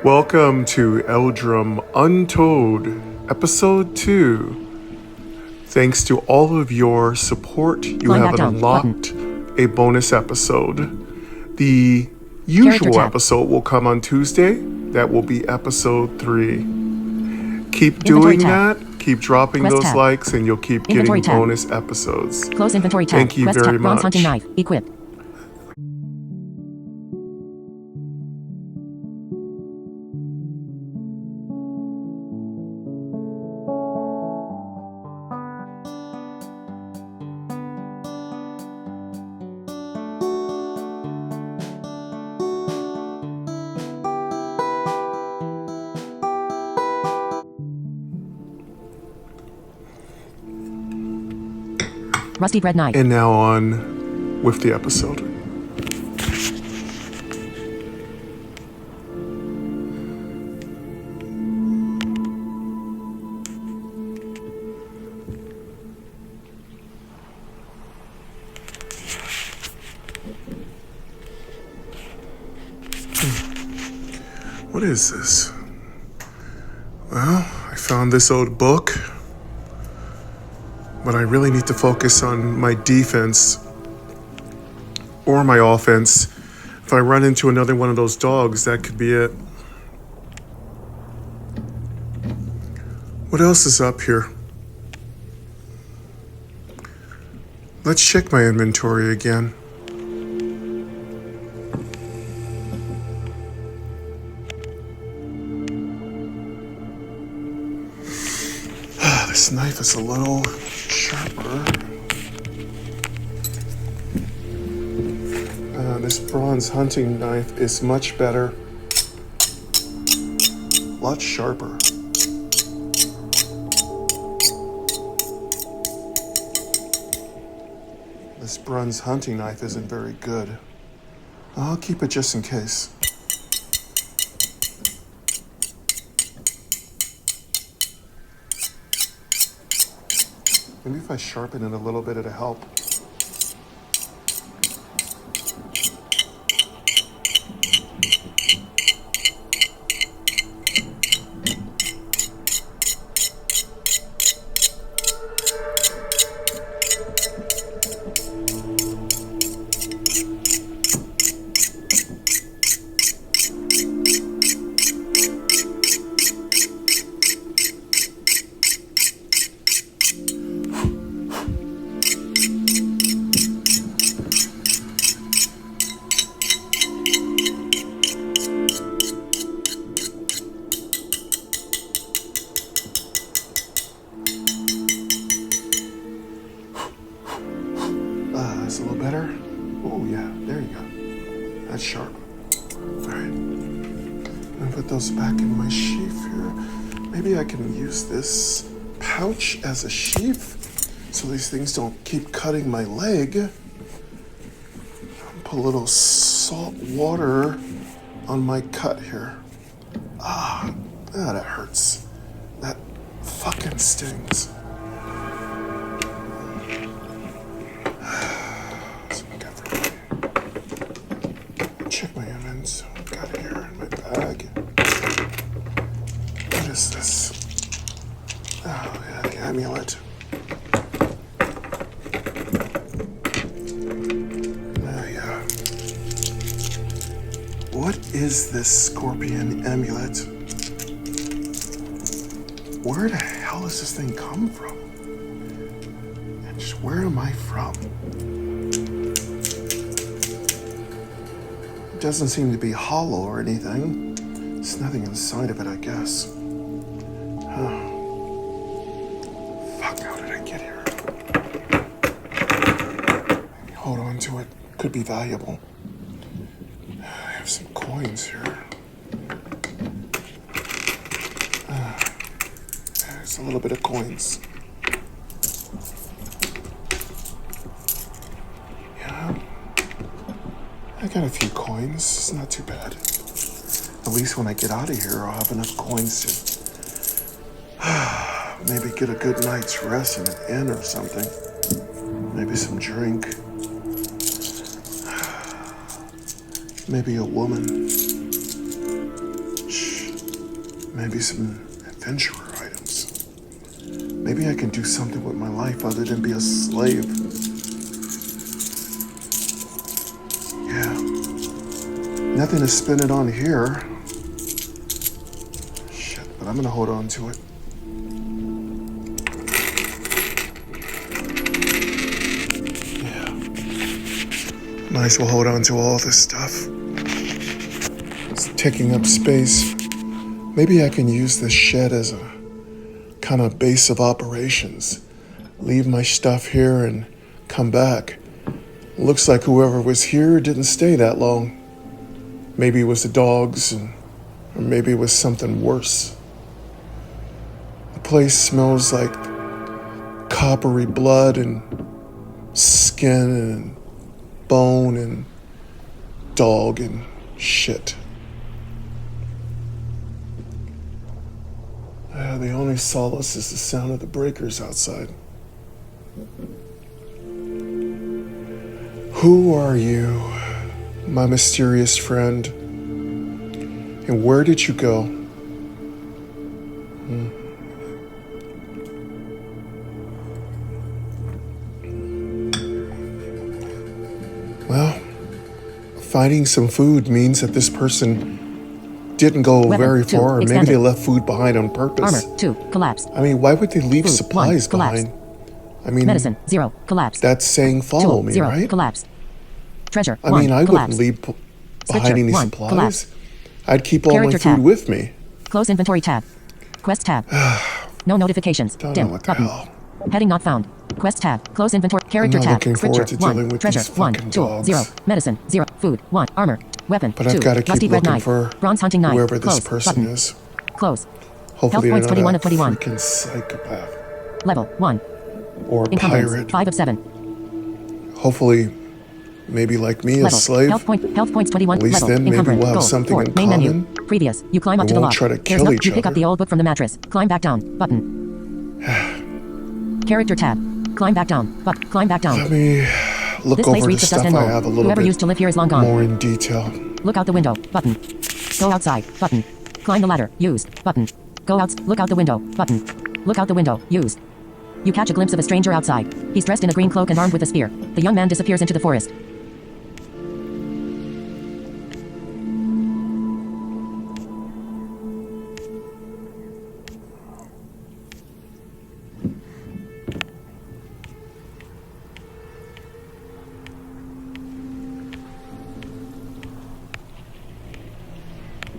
Welcome to Eldrum Untold, Episode 2. Thanks to all of your support, you have unlocked a bonus episode. The usual episode will come on Tuesday. That will be Episode 3. Keep doing that. Keep dropping those likes, and you'll keep getting bonus episodes. Close inventory tab. Thank you very much. Bronze hunting knife. Equip. Rusty bread knife. And now on with the episode. What is this? Well, I found this old book. But I really need to focus on my defense or my offense. If I run into another one of those dogs, that could be it. What else is up here? Let's check my inventory again. This knife is a little sharper. This bronze hunting knife is much better. A lot sharper. This bronze hunting knife isn't very good. I'll keep it just in case. Maybe if I sharpen it a little bit, it'll help. That's a little better. Oh yeah, there you go. That's sharp. All right. I'm gonna put those back in my sheath here. Maybe I can use this pouch as a sheath so these things don't keep cutting my leg. Put a little salt water on my cut here. That hurts. That fucking stings. Check my onions. Got it here in my bag. What is this? Oh yeah, the amulet. Oh yeah. What is this scorpion amulet? Where the hell does this thing come from? And just where am I from? It doesn't seem to be hollow or anything. There's nothing inside of it, I guess. Fuck, how did I get here? Maybe hold on to it. Could be valuable. I have some coins here. There's a little bit of coins. Yeah. I got a few coins. It's not too bad. At least when I get out of here, I'll have enough coins to maybe get a good night's rest in an inn or something. Maybe some drink. Maybe a woman. Shh. Maybe some adventurer items. Maybe I can do something with my life other than be a slave. Yeah. Nothing to spin it on here. Shit, but I'm gonna hold on to it. Yeah. Might as well hold on to all this stuff. It's taking up space. Maybe I can use this shed as a kind of base of operations. Leave my stuff here and come back. Looks like whoever was here didn't stay that long. Maybe it was the dogs, or maybe it was something worse. The place smells like coppery blood and skin and bone and dog and shit. The only solace is the sound of the breakers outside. Who are you, my mysterious friend? And where did you go? Well, finding some food means that this person didn't go very far, or maybe they left food behind on purpose. Armor 2 collapsed. I mean, why would they leave supplies behind? I mean, medicine 0 collapsed. That's saying follow me, 0 right? collapsed. Treasure. I mean, I wouldn't leave behind any supplies. Collapsed. I'd keep all my food with me. Close inventory tab. Quest tab. No notifications. Don't Dim know what the button. hell. Heading not found. Quest tab. Close inventory. Character I'm not tab. looking forward to Scripture dealing 1. with Treasure these 1. fucking Tool dogs. 0. Medicine 0. Food 1. Armor. Weapon But 2. I've got to keep Rusty red looking knife. for Bronze hunting knife. whoever this Close person button. is. Close. Hopefully Health points they're 21 not of 21. a freaking psychopath. Level 1. Or a Encumbrance pirate. 5 of 7. Hopefully, maybe like me, a Level. slave. Health points 21. At least level. then maybe Encumbrance. we'll have Goal. something 4. in Main common. menu. Previous. You climb up We to the won't lock. try to There's kill no, each you pick up other. the old book from the mattress. Climb back down. Button. Character tab. Climb back down. Climb back down. Let me look This place over the reeks of dust stuff and I mold. have a little Whoever bit used to live here is long gone. more in detail. Look out the window. Button. Go outside. Button. Climb the ladder. Used. Button. Go out. Look out the window. Button. Look out the window. Used. You catch a glimpse of a stranger outside. He's dressed in a green cloak and armed with a spear. The young man disappears into the forest.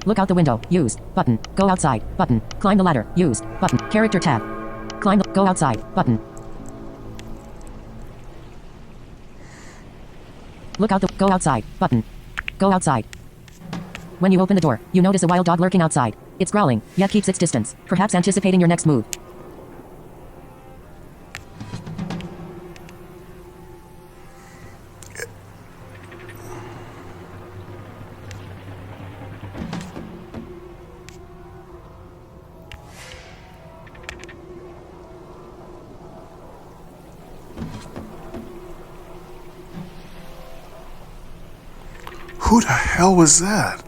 Look out the window. Used. Button. Go outside. Button. Climb the ladder. Used. Button. Character tab. Climb. Go outside. Button. Look out the. Go outside. Button. Go outside. When you open the door, you notice a wild dog lurking outside. It's growling, yet keeps its distance, perhaps anticipating your next move. Who the hell was that?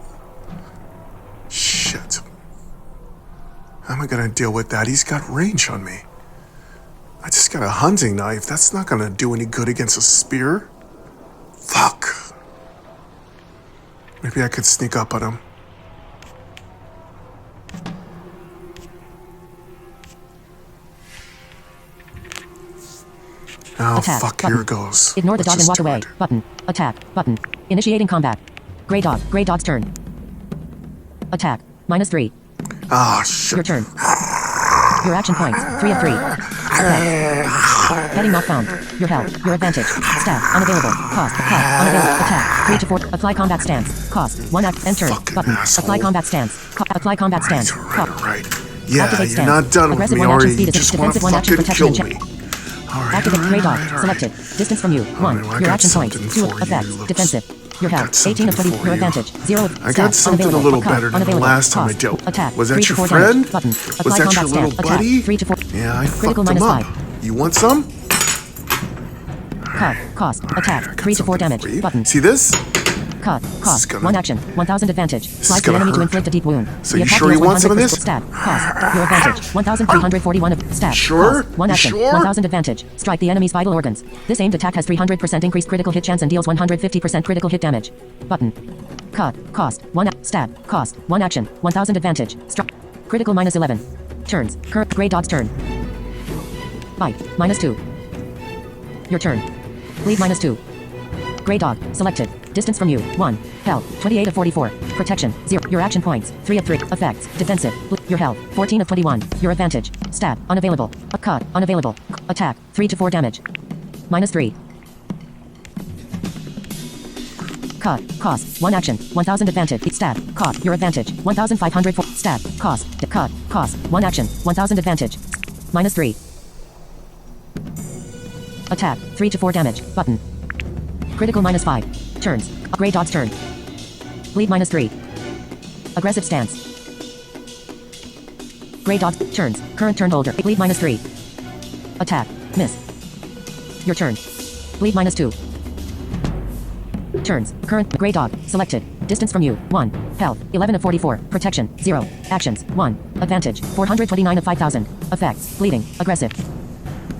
Shit. How am I gonna deal with that? He's got range on me. I just got a hunting knife. That's not gonna do any good against a spear. Fuck. Maybe I could sneak up on him. Oh, Attack. fuck, Button. here goes. Ignore the Let's dog and just walk do away. it. Button. Attack. Button. Initiating combat. Gray dog. Gray dog's turn. Attack. -3. Ah, shit. Your turn. Your action points. 3 of 3. Effect. Heading not found. Your health. Your advantage. Stat. Unavailable. Cost. Unavailable. Attack. 3 to 4. Apply combat stance. Cost. 1 act. End turn. Fucking Button. asshole. Apply combat stance. Apply combat stance. Right. Yeah, Activate you're stance. not done with Aggressive me 1 action already. speed You is just want to defensive 1 action fucking protection kill and me. check. Alright, Activate alright, gray dog. alright, alright. Selected. Distance from you. 1. Alright, well, I Your got action points. something 2 for you, effect. little- Defensive. Your I health. got 18 of something 20. for Your you. advantage. 0 of I got stat. something a Unavailable. little Cost. better than the Unavailable. last time I Cost. dealt. Attack. Was 3 that to your 4 friend? damage. Button. Was Apply that your combat little stance. Attack. buddy? 3 to 4. Yeah, I Critical fucked him up. -5. You want some? Cost. Attack. I got 3 to 4 something damage. for you. Button. See this? Cut. Cost. gonna- 1 action. 1000 advantage. Slice the gonna enemy to hurt. inflict a deep wound. So The you attack sure you deals want some of 100 this? Stab. Cost. Your advantage. 1341 of stab. Sure? Cost. 1 You action. sure? 1000 advantage. Strike the enemy's vital organs. This aimed attack has 300% increased critical hit chance and deals 150% critical hit damage. Button. Cut. Cost. 1 stab. Cost. 1 action. 1000 advantage. Strike. Critical -11. Turns. Current Grey Dog's turn. Bite. -2. Your turn. Bleed -2. Grey Dog. Selected. Distance from you. 1. Health. 28 of 44. Protection. 0. Your action points. 3 of 3. Effects. Defensive. Your health. 14 of 21. Your advantage. Stab. Unavailable. A cut. Unavailable. Attack. 3 to 4 damage. -3. Cut. Cost. 1 action. 1000 advantage. Stab. Cost. Your advantage. 1500 for stab. Cost. Cut. Cost. 1 action. 1000 advantage. -3. Attack. 3 to 4 damage. Button. Critical -5. Turns. Grey Dog's turn. Bleed -3. Aggressive stance. Grey Dog. Turns. Current turn holder. Bleed -3. Attack. Miss. Your turn. Bleed -2. Turns. Current. Grey Dog. Selected. Distance from you. 1. Health. 11 of 44. Protection. 0. Actions. 1. Advantage. 429 of 5000. Effects. Bleeding. Aggressive.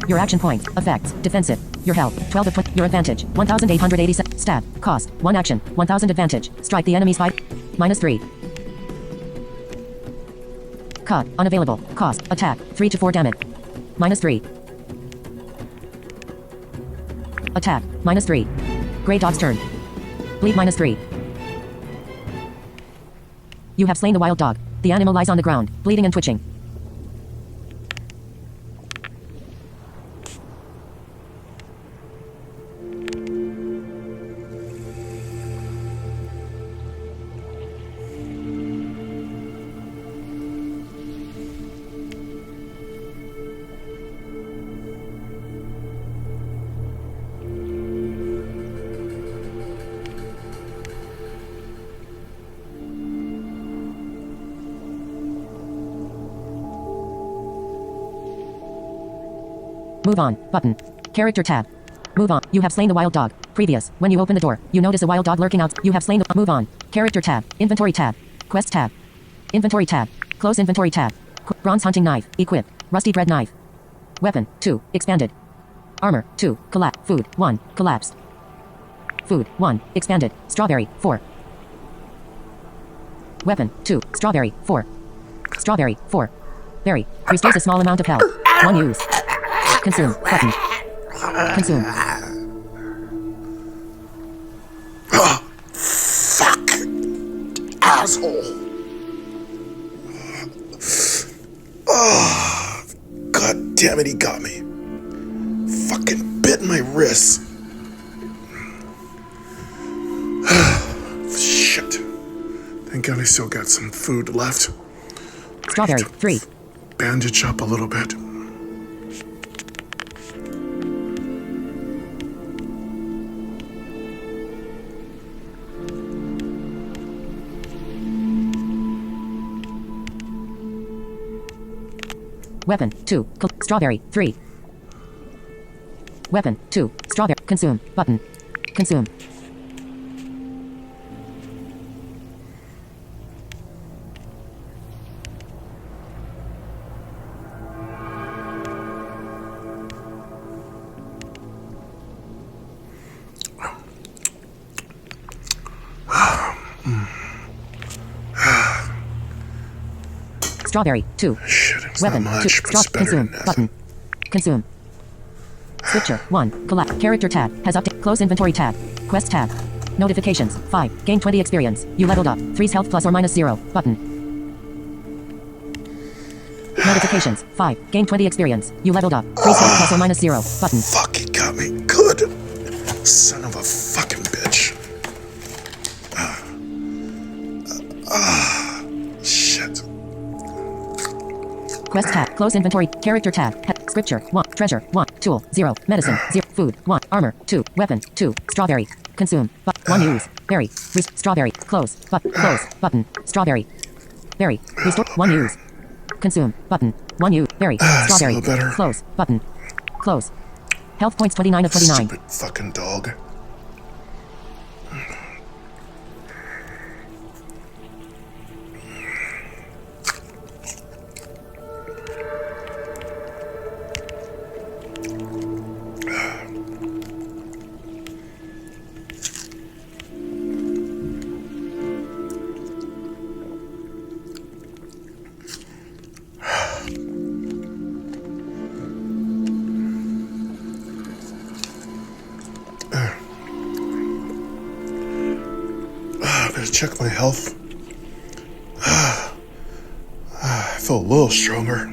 Your action points. Effects. Defensive. Your health. 12 of 20. Your advantage. 1887. Stab. Cost. 1 action. 1000 advantage. Strike the enemy's fight. -3. Cut. Unavailable. Cost. Attack. 3 to 4 damage. -3. Attack. -3. Grey Dog's turn. Bleed -3. You have slain the wild dog. The animal lies on the ground, bleeding and twitching. Move on. Button. Character tab. Move on. You have slain the wild dog. Previous. When you open the door, you notice a wild dog lurking out. You have slain the... Move on. Character tab. Inventory tab. Quest tab. Inventory tab. Close inventory tab. Bronze hunting knife. Equip. Rusty bread knife. Weapon. 2. Expanded. Armor. 2. Collapse. Food. 1. Collapsed. Food. 1. Expanded. Strawberry. 4. Weapon. 2. Strawberry. 4. Strawberry. 4. Berry. Restores a small amount of health. 1 use. Consume. Button. Consume. Fuck. Asshole. Oh, God damn it, he got me. Fucking bit my wrist. Shit. Thank God I still got some food left. Strawberry. 3. Bandage up a little bit. Weapon. 2. Strawberry. 3. Weapon. 2. Strawberry. Consume. Button. Consume. Strawberry. 2. Shit, it's Weapon. not 2. much, but it's better Consume. than Button. nothing. Consume. Switcher. 1. Collapse. Character tab. Has update. Close inventory tab. Quest tab. Notifications. 5. Gain 20 experience. You leveled up. 3's health plus or minus 0. Button. Notifications. 5. Gain 20 experience. You leveled up. 3's health plus or minus 0. Button. Fuck, he got me good. Son of a fucking bitch. Shit. Quest tab. Close inventory. Character tab. Scripture. 1. Treasure. 1. Tool. 0. Medicine. 0. Food. 1. Armor. 2. Weapon. 2. Strawberry. Consume. 1 use. Berry. Strawberry. Close. Close. Button. Strawberry. Berry. Restore. 1 use. Consume. Button. 1 use. Berry. It's a Strawberry. little better. Close. Button. Close. Health points 29 of 29. Stupid fucking dog. check my health. I feel a little stronger.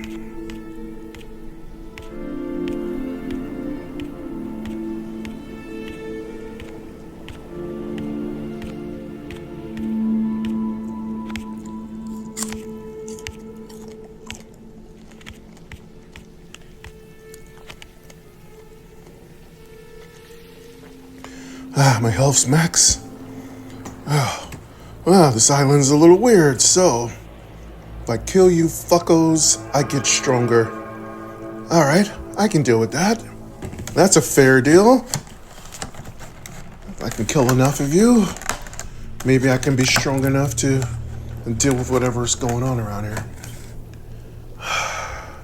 My health's max. Well, this island's a little weird, so if I kill you fuckos, I get stronger. Alright, I can deal with that. That's a fair deal. If I can kill enough of you, maybe I can be strong enough to deal with whatever's going on around here. I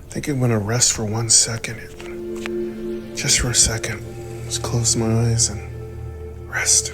think I'm gonna rest for 1 second. Just for a second. Just close my eyes and rest.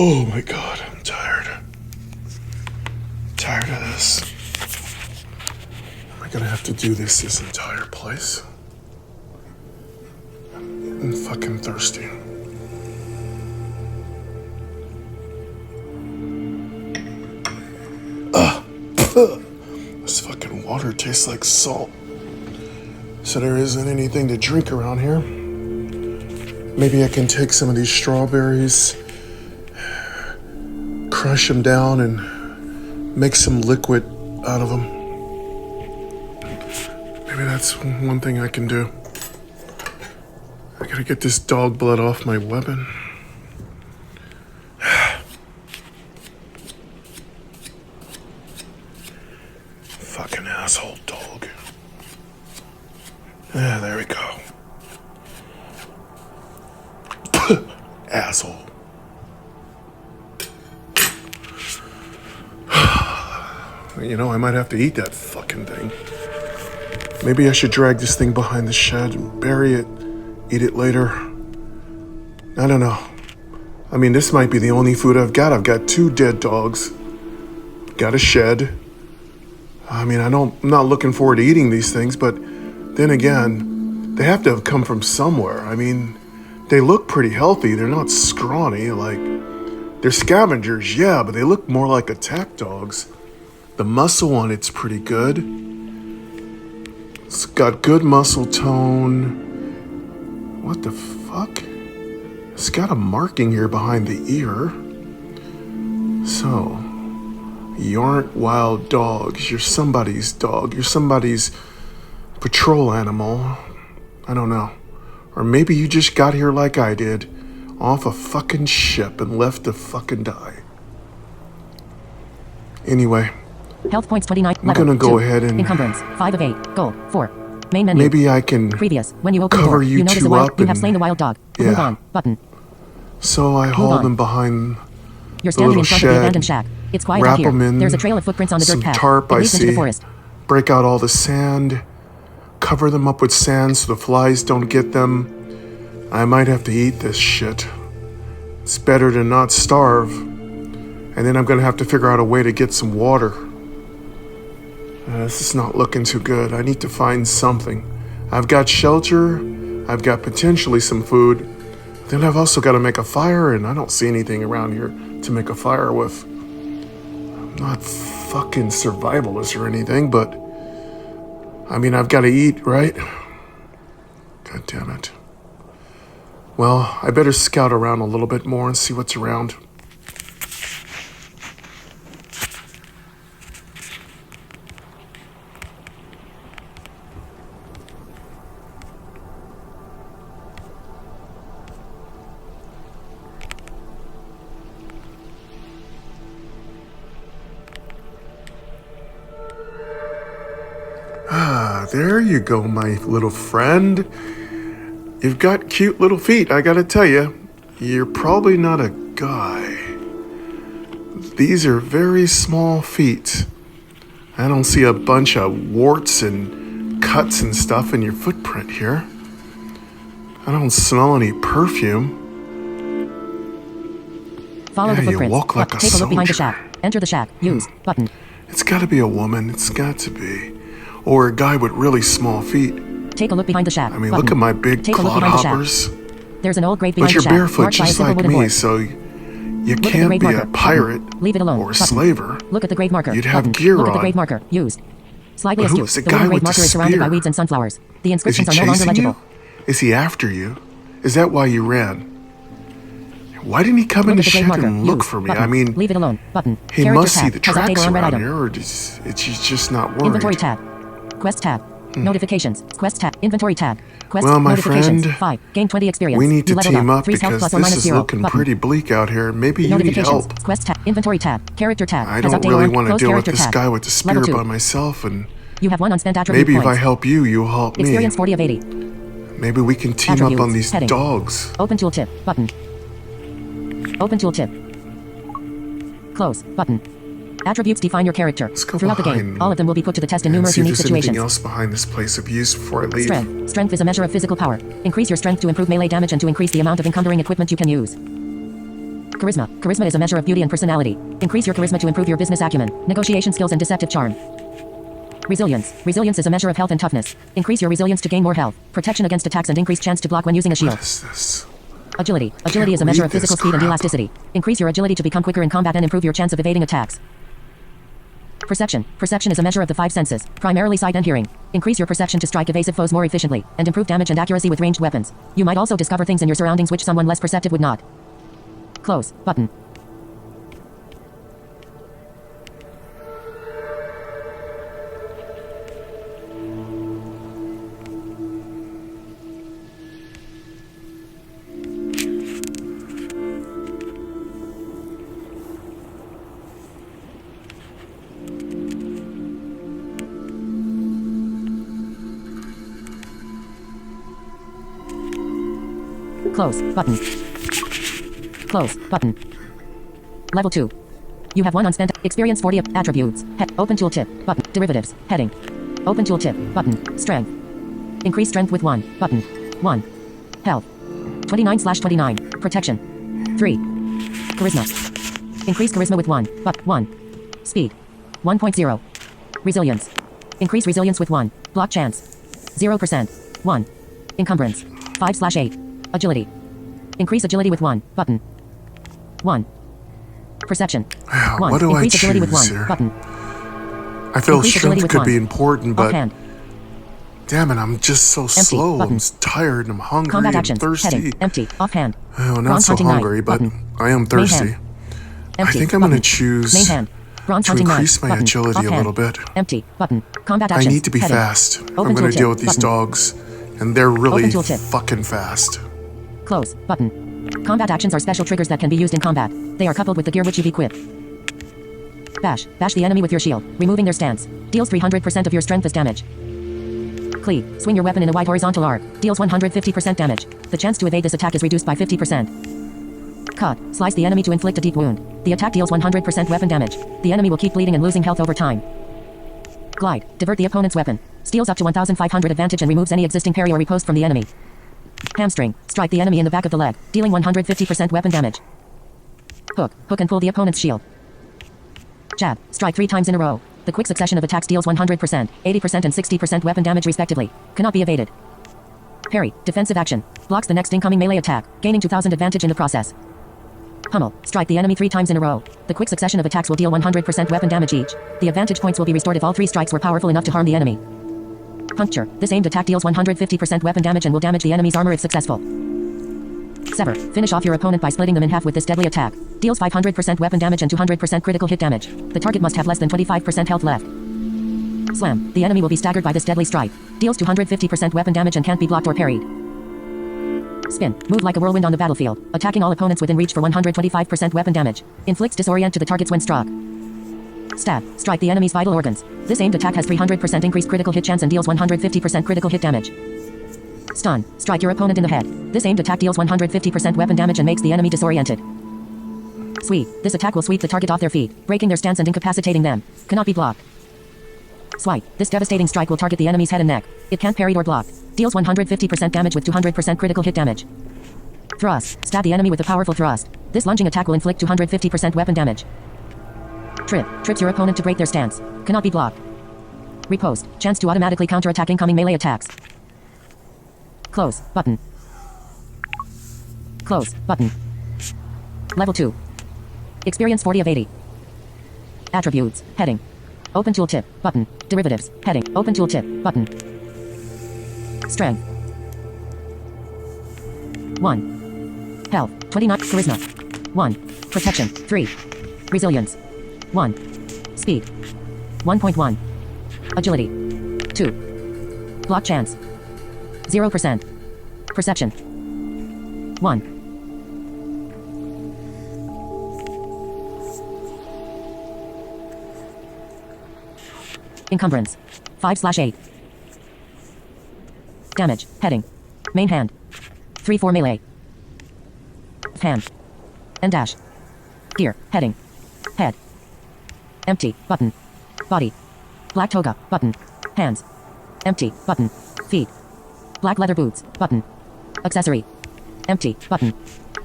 Oh my god, I'm tired. Tired of this. Am I gonna have to do this entire place? I'm fucking thirsty. This fucking water tastes like salt. So there isn't anything to drink around here. Maybe I can take some of these strawberries, crush them down, and make some liquid out of them. Maybe that's one thing I can do. I gotta get this dog blood off my weapon. Fucking asshole dog. There we go. Asshole. You know, I might have to eat that fucking thing. Maybe I should drag this thing behind the shed and bury it, eat it later. I don't know. I mean, this might be the only food I've got. I've got 2 dead dogs. Got a shed. I mean, I'm not looking forward to eating these things, but then again, they have to have come from somewhere. I mean, they look pretty healthy. They're not scrawny. Like, they're scavengers, yeah, but they look more like attack dogs. The muscle on it's pretty good. It's got good muscle tone. What the fuck? It's got a marking here behind the ear. So, you aren't wild dogs. You're somebody's dog. You're somebody's patrol animal. I don't know. Or maybe you just got here like I did, off a fucking ship and left to fucking die. Anyway, Health points 29. I'm gonna go ahead and Encumbrance 5 of 8. Goal 4. Main menu. maybe I can Previous. When you open the cover door, you notice two a wild. up You have and- slain the wild dog. yeah. Move on. Button. So I haul them behind You're standing in little front of the shed, abandoned shack. It's quiet wrap out here. them in There's a trail of footprints on the dirt some path. tarp It I leads into the see, forest. break out all the sand, cover them up with sand so the flies don't get them. I might have to eat this shit. It's better to not starve. And then I'm gonna have to figure out a way to get some water. This is not looking too good. I need to find something. I've got shelter, I've got potentially some food. Then I've also got to make a fire, and I don't see anything around here to make a fire with. I'm not fucking survivalist or anything, but I mean, I've got to eat, right? God damn it. Well, I better scout around a little bit more and see what's around. There you go, my little friend. You've got cute little feet, I gotta tell you. You're probably not a guy. These are very small feet. I don't see a bunch of warts and cuts and stuff in your footprint here. I don't smell any perfume. Follow the Yeah, you footprints. walk like a Take a look behind the soldier. shack. Enter the shack. Use. Button. It's gotta be a woman, it's got to be. Or a guy with really small feet. Take a look behind the shack. I mean, Button. look at my big Take a look behind the shack. clodhoppers. There's an old grate behind But you're the shack. barefoot marked by a just simple like wooden me, board. so you Look at the can't grave be marker. a pirate Leave it alone. or a Button. slaver. Look at the grave marker. You'd have Button. gear Look at the on. grave marker. Used. Slightly But who astute. is the The guy wooden grave with the marker is surrounded by spear? weeds and sunflowers. The Is he inscriptions are no longer chasing you? legible. Is he after you? Is that why you ran? Why didn't he come in Look the at the grave shed marker. and look Used. for me? Button. I mean, Leave it alone. Button. he Character must see tab. the Has update tracks or unread around item. here, or he's just not worried. Inventory tab. Quest tab. Notifications. Quest tab. Inventory tab. Quest Well, my notifications. friend, 5. Gain 20 experience. We need to You leveled team up 3's health because plus or this minus is 0. looking Button. pretty bleak out here. Maybe you need Notifications. help. Quest tab. Inventory tab. Character tab. I Has don't update really or want to closed deal with character this tab. guy with the spear Level 2. by myself, and You have 1 unspent attribute maybe if points. I help you, you'll help me. Experience 40 of 80. Maybe we can team up Attributes. on these Heading. dogs. Open tooltip. Button. Open tooltip. Close. Button. Attributes define your character. Let's go Throughout the game, behind all of them will be put to the test in and numerous see if unique there's anything situations. else behind this place of use before I leave. Strength. Strength is a measure of physical power. Increase your strength to improve melee damage and to increase the amount of encumbering equipment you can use. Charisma. Charisma is a measure of beauty and personality. Increase your charisma to improve your business acumen, negotiation skills and deceptive charm. Resilience. Resilience is a measure of health and toughness. Increase your resilience to gain more health, protection against attacks and increased chance to block when using a shield. What is this? Agility. Agility is a measure read of physical this speed and crap. elasticity. Increase your agility to become quicker in combat and improve your chance of evading attacks. Perception. Perception is a measure of the 5 senses, primarily sight and hearing. Increase your perception to strike evasive foes more efficiently, and improve damage and accuracy with ranged weapons. You might also discover things in your surroundings which someone less perceptive would not. Close. Button. Close. Button. Close. Button. Level 2. You have 1 unspent. Experience 40 of attributes. Open tooltip. Button. Derivatives. Heading. Open tooltip. Button. Strength. Increase strength with 1. Button. 1. Health. 29/29. Protection. 3. Charisma. Increase charisma with 1. But 1. Speed. 1.0. Resilience. Increase resilience with 1. Block chance. 0%. 1. Encumbrance. 5/8. Agility. Increase agility with 1. Button. 1. Perception. 1. What do I Increase agility with choose 1. here? Button. I feel Increase agility strength with could 1. be important, but Offhand. damn it, I'm just so slow. button. I'm tired and I'm hungry Combat and actions. thirsty. Heading. Empty. Offhand. Oh, Bronze not so hunting knife. hungry, but Button. I am Main thirsty. hand. I Empty. think I'm going to Button. choose Main hand. Bronze to hunting knife. increase my Button. agility a Offhand. little bit. Empty. Button. Combat I actions. need to be Heading. fast. Open I'm going tooltip. to deal with these Button. dogs, and they're really Open tooltip. fucking fast. Close. Button. Combat actions are special triggers that can be used in combat. They are coupled with the gear which you equip. Bash. Bash the enemy with your shield, removing their stance. Deals 300% of your strength as damage. Cleave. Swing your weapon in a wide horizontal arc. Deals 150% damage. The chance to evade this attack is reduced by 50%. Cut. Slice the enemy to inflict a deep wound. The attack deals 100% weapon damage. The enemy will keep bleeding and losing health over time. Glide. Divert the opponent's weapon. Steals up to 1500 advantage and removes any existing parry or riposte from the enemy. Hamstring. Strike the enemy in the back of the leg, dealing 150% weapon damage. Hook. Hook and pull the opponent's shield. Jab. Strike 3 times in a row. The quick succession of attacks deals 100%, 80% and 60% weapon damage respectively. Cannot be evaded. Parry. Defensive action. Blocks the next incoming melee attack, gaining 2000 advantage in the process. Pummel. Strike the enemy 3 times in a row. The quick succession of attacks will deal 100% weapon damage each. The advantage points will be restored if all 3 strikes were powerful enough to harm the enemy. Puncture. This aimed attack deals 150% weapon damage and will damage the enemy's armor if successful. Sever. Finish off your opponent by splitting them in half with this deadly attack. Deals 500% weapon damage and 200% critical hit damage. The target must have less than 25% health left. Slam. The enemy will be staggered by this deadly strike. Deals 250% weapon damage and can't be blocked or parried. Spin. Move like a whirlwind on the battlefield, attacking all opponents within reach for 125% weapon damage. Inflicts disorient to the targets when struck. Stab. Strike the enemy's vital organs. This aimed attack has 300% increased critical hit chance and deals 150% critical hit damage. Stun. Strike your opponent in the head. This aimed attack deals 150% weapon damage and makes the enemy disoriented. Sweep. This attack will sweep the target off their feet, breaking their stance and incapacitating them. Cannot be blocked. Swipe. This devastating strike will target the enemy's head and neck. It can't parry or block. Deals 150% damage with 200% critical hit damage. Thrust. Stab the enemy with a powerful thrust. This lunging attack will inflict 250% weapon damage. Trip. Trips your opponent to break their stance. Cannot be blocked. Riposte. Chance to automatically counterattack incoming melee attacks. Close. Button. Close. Button. Level 2. Experience 40 of 80. Attributes. Heading. Open tooltip. Button. Derivatives. Heading. Open tooltip. Button. Strength. 1. Health. 29. Charisma. 1. Protection. 3. Resilience. 1. Speed. 1.1. Agility. 2. Block chance. 0%. Perception. 1. Encumbrance. 5/8. Damage. Heading. Main hand. 3/4 melee. Hand. And dash. Gear. Heading. Head. Empty. Button. Body. Black toga. Button. Hands. Empty. Button. Feet. Black leather boots. Button. Accessory. Empty. Button.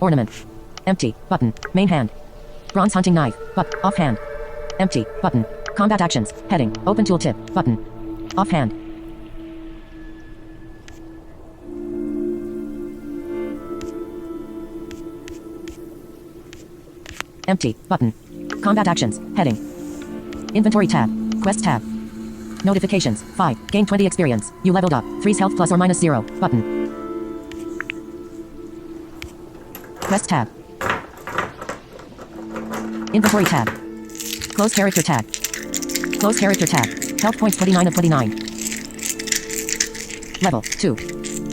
Ornament. Empty. Button. Main hand. Bronze hunting knife. Off hand. Empty. Button. Combat actions. Heading. Open tooltip. Button. Off hand. Empty. Button. Combat actions. Heading. Inventory tab. Quest tab. Notifications. 5. Gain 20 experience. You leveled up. 3's health plus or minus 0. Button. Quest tab. Inventory tab. Close character tab. Close character tab. Health points 29 of 29. Level 2.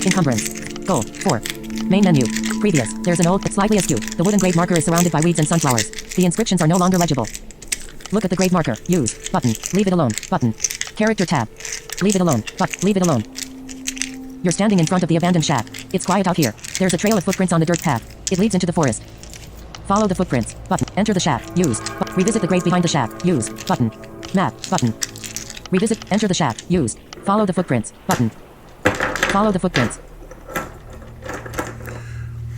Encumbrance. Goal 4. Main menu. Previous. There's an old but slightly askew. The wooden grave marker is surrounded by weeds and sunflowers. The inscriptions are no longer legible. Look at the grave marker. Use. Button. Leave it alone. Button. Character tab. Leave it alone. Leave it alone. You're standing in front of the abandoned shack. It's quiet out here. There's a trail of footprints on the dirt path. It leads into the forest. Follow the footprints. Button. Enter the shack. Use. Revisit the grave behind the shack. Use. Button. Map. Button. Revisit. Enter the shack. Use. Follow the footprints. Button. Follow the footprints.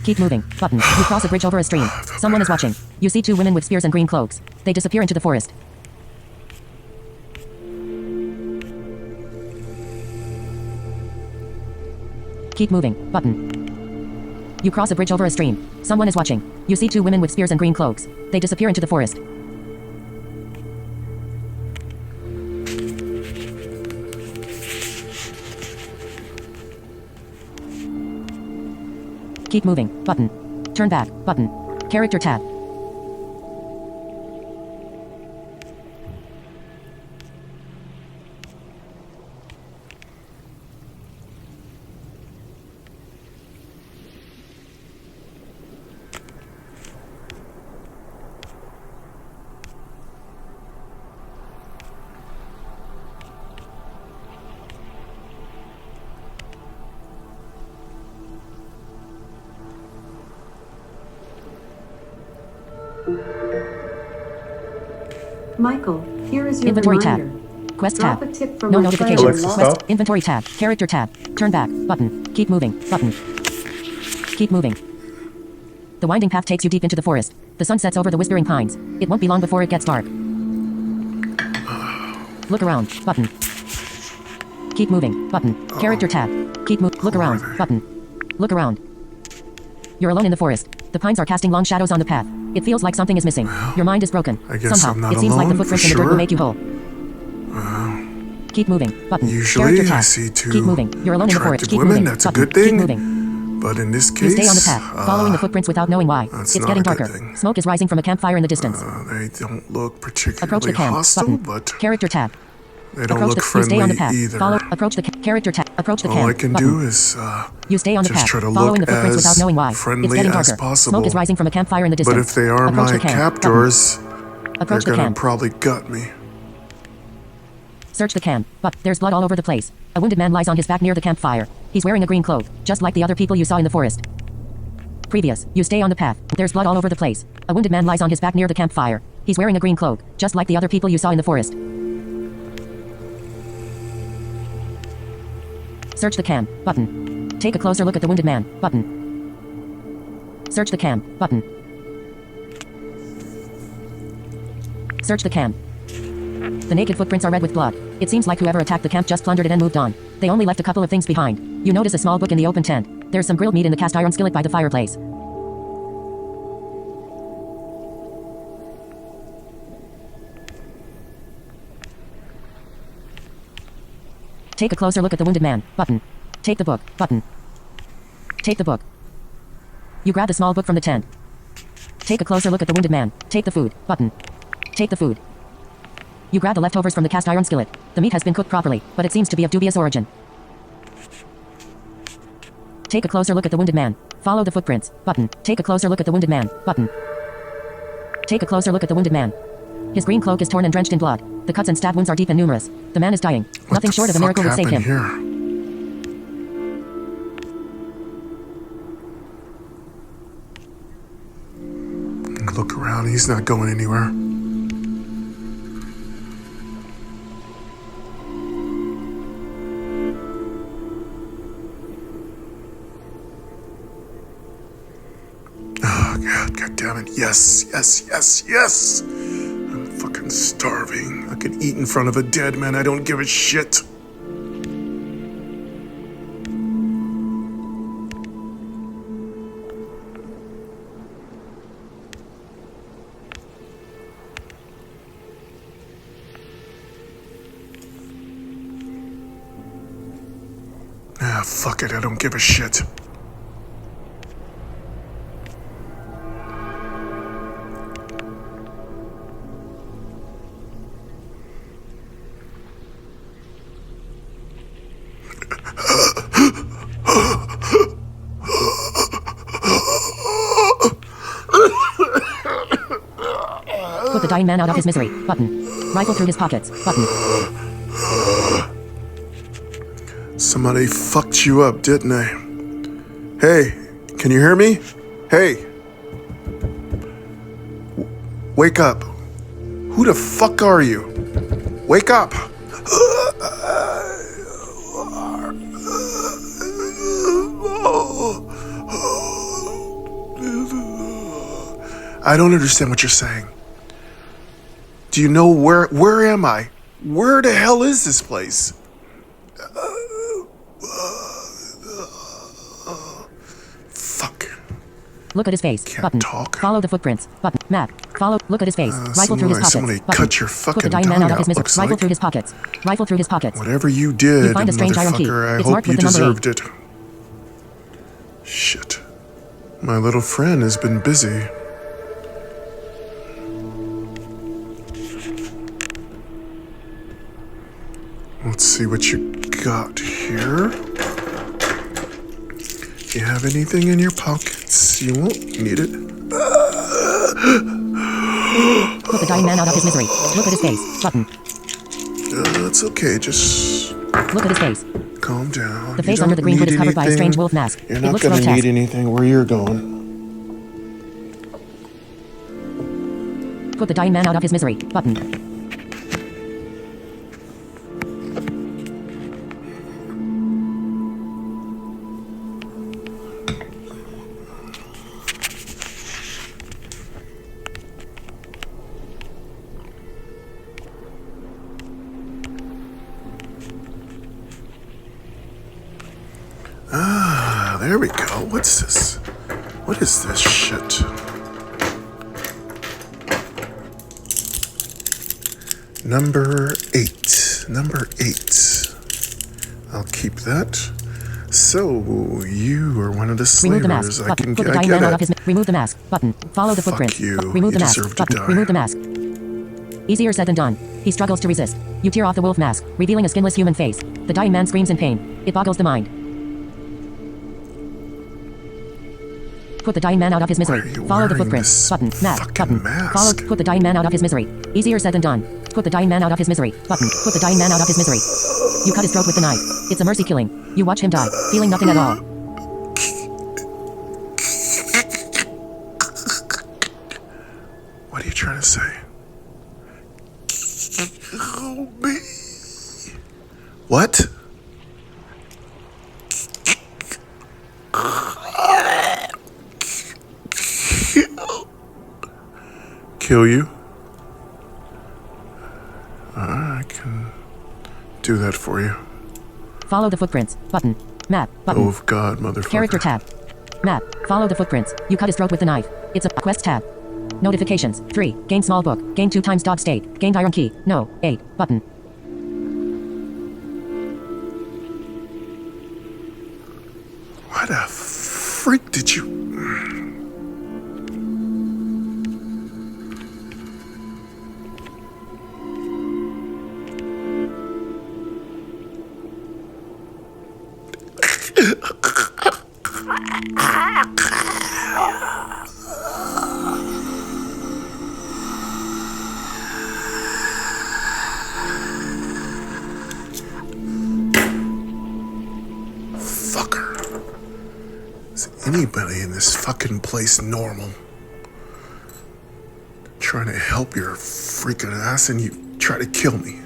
Keep moving. Button. You cross a bridge over a stream. Someone is watching. You see 2 women with spears and green cloaks. They disappear into the forest. Keep moving. Button. You cross a bridge over a stream. Someone is watching. You see 2 women with spears and green cloaks. They disappear into the forest. Keep moving. Button. Turn back. Button. Character tab. Michael, here is your Inventory reminder. tab. Quest Drop tab. a tip for No my notifications. Alexa, friends. stop. Quest. Inventory tab. Character tab. Turn back. Button. Keep moving. Button. Keep moving. The winding path takes you deep into the forest. The sun sets over the whispering pines. It won't be long before it gets dark. Look around. Button. Keep moving. Button. Character tab. Keep moving. Look around. Button. Look around. You're alone in the forest. The pines are casting long shadows on the path. It feels like something is missing. Your mind is broken. I guess Somehow, I'm not it seems like the alone, footprints for in the dirt will sure. make you whole. Keep moving. Button. Usually, Character tab. I see two Keep moving. You're alone in the forest. attractive Keep women. moving. That's a Button. good thing. Keep moving. But in this You case, stay on the path, following the footprints without knowing why. that's It's not getting a good darker. thing. Smoke is rising from a campfire in the distance. they don't look Approach particularly the camp. hostile, Button. but Character tab. they don't Approach look the. You stay on the friendly path. either. Follow. Approach the character tab. Approach the camp. All I can Button. do is You stay on the just path, try to following look the footprints without as knowing why. friendly It's getting as darker. possible. Smoke is rising from a campfire in the distance. But if they are Approach my the camp. captors, Button. they're Approach the gonna camp. probably gut me. Search the camp, but there's blood all over the place. A wounded man lies on his back near the campfire. He's wearing a green cloak, just like the other people you saw in the forest. Previous, you stay on the path. There's blood all over the place. A wounded man lies on his back near the campfire. He's wearing a green cloak, just like the other people you saw in the forest. Search the camp, button. Take a closer look at the wounded man, button. Search the camp, button. Search the camp. The naked footprints are red with blood. It seems like whoever attacked the camp just plundered it and moved on. They only left a couple of things behind. You notice a small book in the open tent. There's some grilled meat in the cast iron skillet by the fireplace. Take a closer look at the wounded man, button. Take the book, button. Take the book. You grab the small book from the tent. Take a closer look at the wounded man. Take the food, button. Take the food. You grab the leftovers from the cast iron skillet. The meat has been cooked properly, but it seems to be of dubious origin. Take a closer look at the wounded man. Follow the footprints, button. Take a closer look at the wounded man, button. Take a closer look at the wounded man. His green cloak is torn and drenched in blood. The cuts and stab wounds are deep and numerous. The man is dying. Nothing short of a miracle would save him. Here? Look around, he's not going anywhere. Oh, God damn it. Yes, yes, yes, yes. I'm fucking starving. I could eat in front of a dead man. I don't give a shit. Ah, fuck it. I don't give a shit. Put the dying man out of his misery, button. Rifle through his pockets, button. Somebody fucked you up, didn't they? Hey, can you hear me? Hey. Wake up. Who the fuck are you? Wake up. I don't understand what you're saying. Do you know where am I? Where the hell is this place? Fuck. Look at his face, Can't button. talk. Follow the footprints, button. Map. Follow. Look at his face. Rifle through his pockets. somebody button. cut your Put the fucking dying man tongue out of his out, misery. looks Rifle like. through his pockets. Rifle through his pockets. Whatever you did, You find a strange iron key. motherfucker, I It's hope marked you with the number deserved it. Shit. My little friend has been busy. Let's see what you got here. You have anything in your pockets? You won't need it. Put the dying man out of his misery. Look at his face, button. It's okay, just Look at his face. calm down. The You face under don't the green hood need is covered by a anything. strange wolf mask. You're It not looks gonna grotesque. need anything where you're going. Put the dying man out of his misery. Button. There we go. What's this? What is this shit? Number 8. Number 8. I'll keep that. So, you are one of the Remove the slavers. mask. Button. Put the dying man out of his remove the mask. Button. Follow the footprints. you. Remove You the mask. deserve to Button. die. Remove the mask. Easier said than done. He struggles to resist. You tear off the wolf mask, revealing a skinless human face. The dying man screams in pain. It boggles the mind. Put the dying man out of his misery. Why are you Follow the wearing footprints. this Button. Mask. fucking Button. mask? Follow. Put the dying man out of his misery. Easier said than done. Put the dying man out of his misery. Button. Put the dying man out of his misery. You cut his throat with the knife. It's a mercy killing. You watch him die, feeling nothing at all. What are you trying to say? Oh, me. What? Kill you? I can do that for you. Follow the footprints. Button. Map. Button. Oh, God, motherfucker. Character tab. Map. Follow the footprints. You cut his throat with the knife. It's a quest tab. Notifications. 3. Gain small book. Gain 2 times dog state. Gained iron key. No. 8. Button. What a freak did you... Fucker. Is anybody in this fucking place normal? Trying to help your freaking ass and you try to kill me.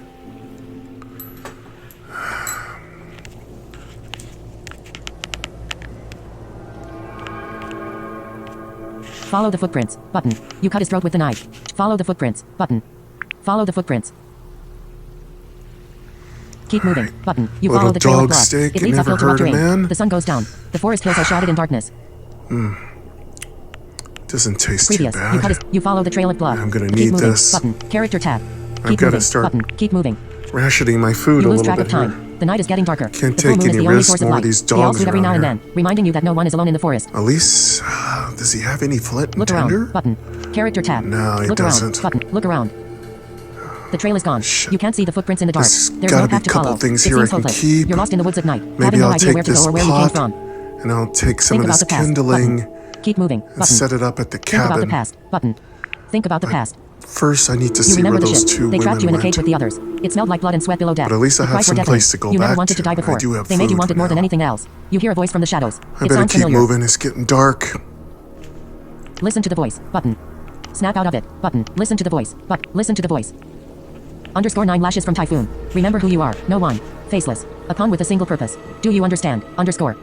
Follow the footprints. Button. You cut his throat with the knife. Follow the footprints. Button. Follow the footprints. Keep moving. Button. You Little follow the trail of dog blood. steak, It you leads never uphill to rough hurt a terrain. man? The sun goes down. The forest hills are shrouded in darkness. Doesn't taste Previous. too You bad. cut his. You follow the trail of blood. I'm gonna Keep need moving. this. Button. Character tab. Keep gotta moving. start Button. Keep moving. Rationing my food You a lose little track of bit here. time. The night is getting darker. Can't the full take moon is any the only risks, source of more of light. these They all dogs sleep every around now and here. then, reminding you that no one is alone in the forest. Elise, does he have any flint and Look tinder? around. Button. Character tab. No, he Look doesn't. around. Button. Look around. The trail is gone. Shit. You can't see the footprints in the dark. There's There's gotta no be path a to couple follow. things It here I seems can hopeless. keep. You're lost in the woods at night, Maybe having no I'll idea take where to this go or where you came pot from. and I'll take some Think of about this the past. kindling Button. Keep moving. and Button. set it up at the Think about the cabin. past. Button. Think about the past. First, I need to You see remember where the those ship. two They trapped you in women a cage went. with the others. It smelled like blood and sweat below deck. But at least I The have cries were some deafening. place to go You never back wanted to to. die I before. do have They made you food want it more than now. anything else. You hear a voice from the shadows. I It better sounds keep familiar. moving. It's getting dark. Listen to the voice. Button. Snap out of it. Button. Listen to the voice. Listen to the voice. Underscore 9 lashes from Typhoon. Remember who you are. No one. Faceless. A pawn with a single purpose. Do you understand? Underscore.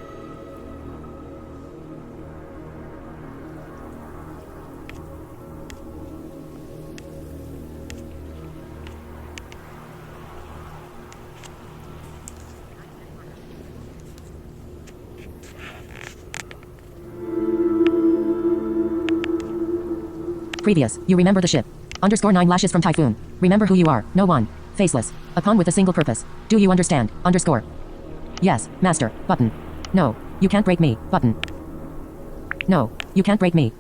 Previous. You remember the ship. Underscore 9 lashes from Typhoon. Remember who you are. No one. Faceless. A pawn with a single purpose. Do you understand? Underscore. Yes, master. Button. No. You can't break me. Button. No. You can't break me.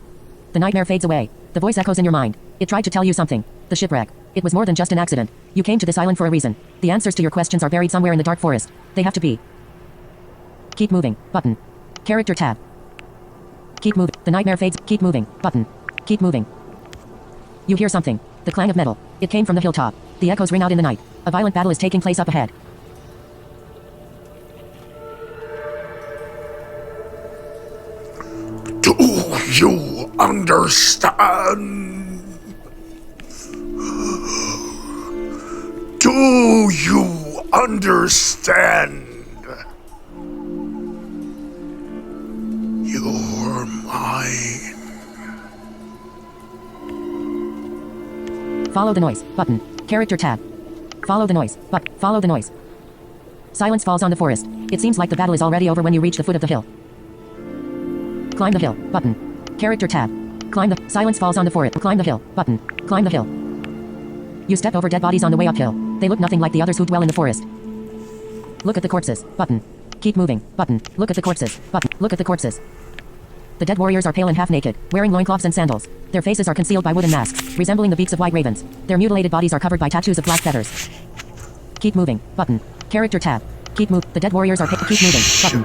The nightmare fades away. The voice echoes in your mind. It tried to tell you something. The shipwreck. It was more than just an accident. You came to this island for a reason. The answers to your questions are buried somewhere in the dark forest. They have to be. Keep moving. Button. Character tab. Keep moving. The nightmare fades. Keep moving. Button. Keep moving. You hear something. The clang of metal. It came from the hilltop. The echoes ring out in the night. A violent battle is taking place up ahead. Do you understand? Do you understand? You're mine. Follow the noise. Button. Character tab. Follow the noise. Follow the noise. Silence falls on the forest. It seems like the battle is already over when you reach the foot of the hill. Climb the hill. Button. Character tab. Climb the... Silence falls on the forest. Climb the hill. Button. Climb the hill. You step over dead bodies on the way uphill. They look nothing like the others who dwell in the forest. Look at the corpses. Button. Keep moving. Button. Look at the corpses. Button. Look at the corpses. The dead warriors are pale and half naked, wearing loincloths and sandals. Their faces are concealed by wooden masks, resembling the beaks of white ravens. Their mutilated bodies are covered by tattoos of black feathers. Keep moving. Button. Character tab. Keep move. The dead warriors are keep moving. Button.